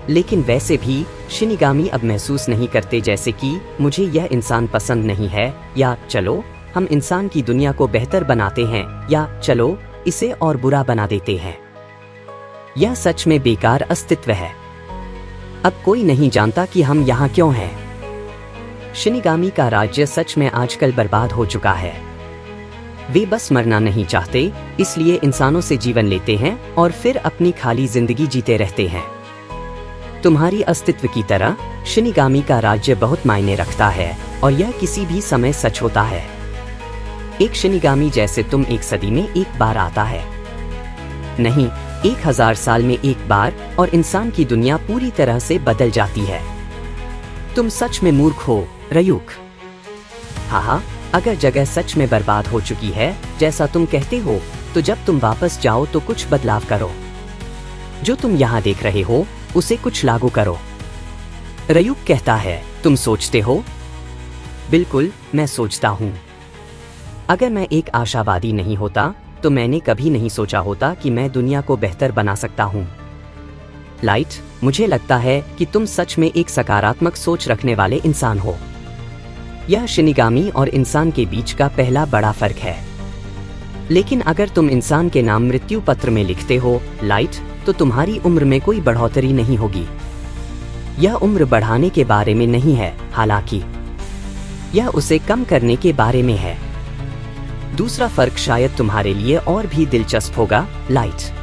लेकिन वैसे भी शिनिगामी अब महसूस नहीं करते जैसे कि मुझे यह इंसान पसंद नहीं है, या चलो हम इंसान की दुनिया को बेहतर बनाते हैं, या चलो इसे और बुरा बना देते हैं। यह सच में बेकार अस्तित्व है। अब कोई नहीं जानता कि हम यहाँ क्यों हैं। शिनिगामी का राज्य सच में आजकल बर्बाद हो चुका है। वे बस मरना नहीं चाहते, इसलिए इंसानों से जीवन लेते हैं और फिर अपनी खाली जिंदगी जीते रहते हैं। तुम्हारी अस्तित्व की तरह शिनिगामी का राज्य बहुत मायने रखता है और यह किसी भी समय सच होता है। एक शिनिगामी जैसे तुम 1 सदी में एक बार आता है, नहीं 1000 साल में एक बार, और इंसान की दुनिया पूरी तरह से बदल जाती है। तुम सच में मूर्ख हो रयूक। हाँ, अगर जगह सच में बर्बाद हो चुकी है जैसा तुम कहते हो, तो जब तुम वापस जाओ तो कुछ बदलाव करो। जो तुम यहाँ देख रहे हो उसे कुछ लागू करो। रयूक कहता है, तुम सोचते हो? बिल्कुल, मैं सोचता हूँ। अगर मैं एक आशावादी नहीं होता तो मैंने कभी नहीं सोचा होता कि मैं दुनिया को बेहतर बना सकता हूँ। लाइट, मुझे लगता है कि तुम सच में एक सकारात्मक सोच रखने वाले इंसान हो। यह शिनिगामी और इंसान के बीच का पहला बड़ा फर्क है। लेकिन अगर तुम इंसान के नाम मृत्यु पत्र में लिखते हो लाइट, तो तुम्हारी उम्र में कोई बढ़ोतरी नहीं होगी। यह उम्र बढ़ाने के बारे में नहीं है। हालांकि यह उसे कम करने के बारे में है। दूसरा फर्क शायद तुम्हारे लिए और भी दिलचस्प होगा, लाइट।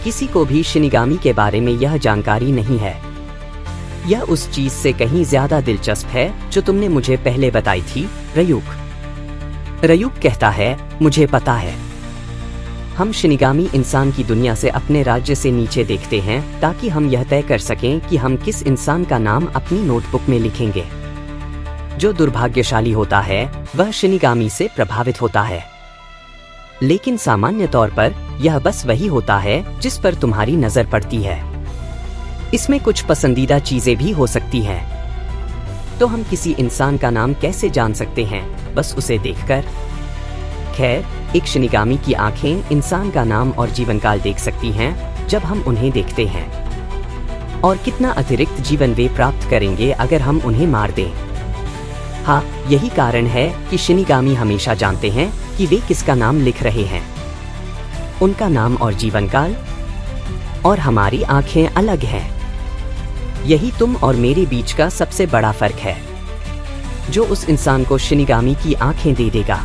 किसी को भी शिनिगामी के बारे में यह जानकारी नहीं है। यह उस चीज से कहीं ज्यादा दिलचस्प है जो तुमने मुझे पहले बताई थी, रयूक। रयूक कहता है, मुझे पता है। हम शिनिगामी इंसान की दुनिया से अपने राज्य से नीचे देखते हैं ताकि हम यह तय कर सकें कि हम किस इंसान का नाम अपनी नोटबुक में लिखेंगे। जो दुर्भाग्यशाली होता है वह शिनिगामी से प्रभावित होता है, लेकिन सामान्य तौर पर यह बस वही होता है जिस पर तुम्हारी नजर पड़ती है। इसमें कुछ पसंदीदा चीजें भी हो सकती हैं। तो हम किसी इंसान का नाम कैसे जान सकते हैं? बस उसे देखकर। खैर, एक शिनिगामी की आंखें इंसान का नाम और जीवनकाल देख सकती हैं जब हम उन्हें देखते हैं, और कितना अतिरिक्त जीवन वे प्राप्त करेंगे अगर हम उन्हें मार दें। हाँ, यही कारण है कि शिनिगामी हमेशा जानते हैं कि वे किसका नाम लिख रहे हैं, उनका नाम और जीवनकाल। और हमारी आंखें अलग हैं। यही तुम और मेरे बीच का सबसे बड़ा फर्क है, जो उस इंसान को शिनिगामी की आंखें दे देगा।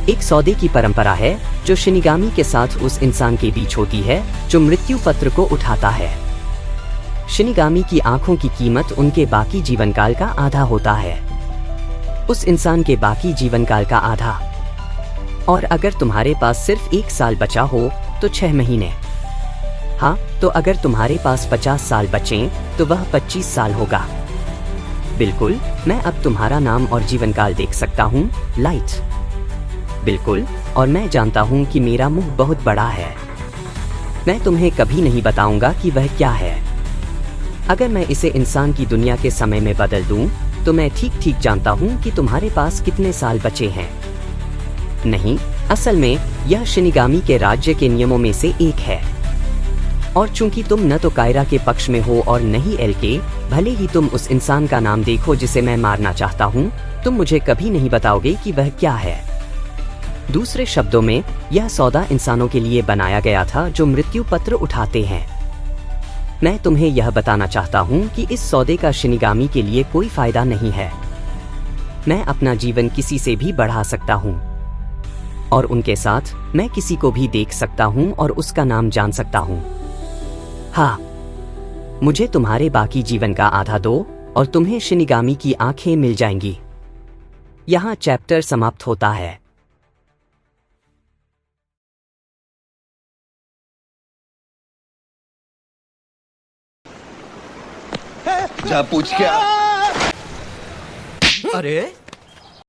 एक सौदे की परंपरा है जो शिनिगामी के साथ उस इंसान के बीच होती है जो मृत्यु पत्र को उठाता है। शिनिगामी की आंखों की कीमत उनके बाकी जीवनकाल का आधा होता है, उस इंसान के बाकी जीवनकाल का आधा। और अगर तुम्हारे पास सिर्फ 1 साल बचा हो तो 6 महीने। हाँ, तो अगर तुम्हारे पास 50 साल बचें तो वह 25 साल होगा। बिल्कुल, मैं अब तुम्हारा नाम और जीवनकाल देख सकता हूँ, लाइट। बिल्कुल, और मैं जानता हूँ कि मेरा मुंह बहुत बड़ा है। मैं तुम्हें कभी नहीं बताऊंगा कि वह क्या है। अगर मैं इसे इंसान की दुनिया के समय में बदल दूं, तो मैं ठीक ठीक जानता हूँ कि तुम्हारे पास कितने साल बचे हैं। नहीं, असल में यह शिनिगामी के राज्य के नियमों में से एक है। और चूंकि तुम न तो कायरा के पक्ष में हो और न ही एल के, भले ही तुम उस इंसान का नाम देखो जिसे मैं मारना चाहता हूँ, तुम मुझे कभी नहीं बताओगे कि वह क्या है। दूसरे शब्दों में, यह सौदा इंसानों के लिए बनाया गया था जो मृत्यु पत्र उठाते हैं। मैं तुम्हें यह बताना चाहता हूँ कि इस सौदे का शिनिगामी के लिए कोई फायदा नहीं है। मैं अपना जीवन किसी से भी बढ़ा सकता हूँ, और उनके साथ मैं किसी को भी देख सकता हूँ और उसका नाम जान सकता हूँ। हाँ, मुझे तुम्हारे बाकी जीवन का आधा दो और तुम्हें शिनिगामी की आंखें मिल जाएंगी। यहाँ चैप्टर समाप्त होता है। जा पूछ क्या। अरे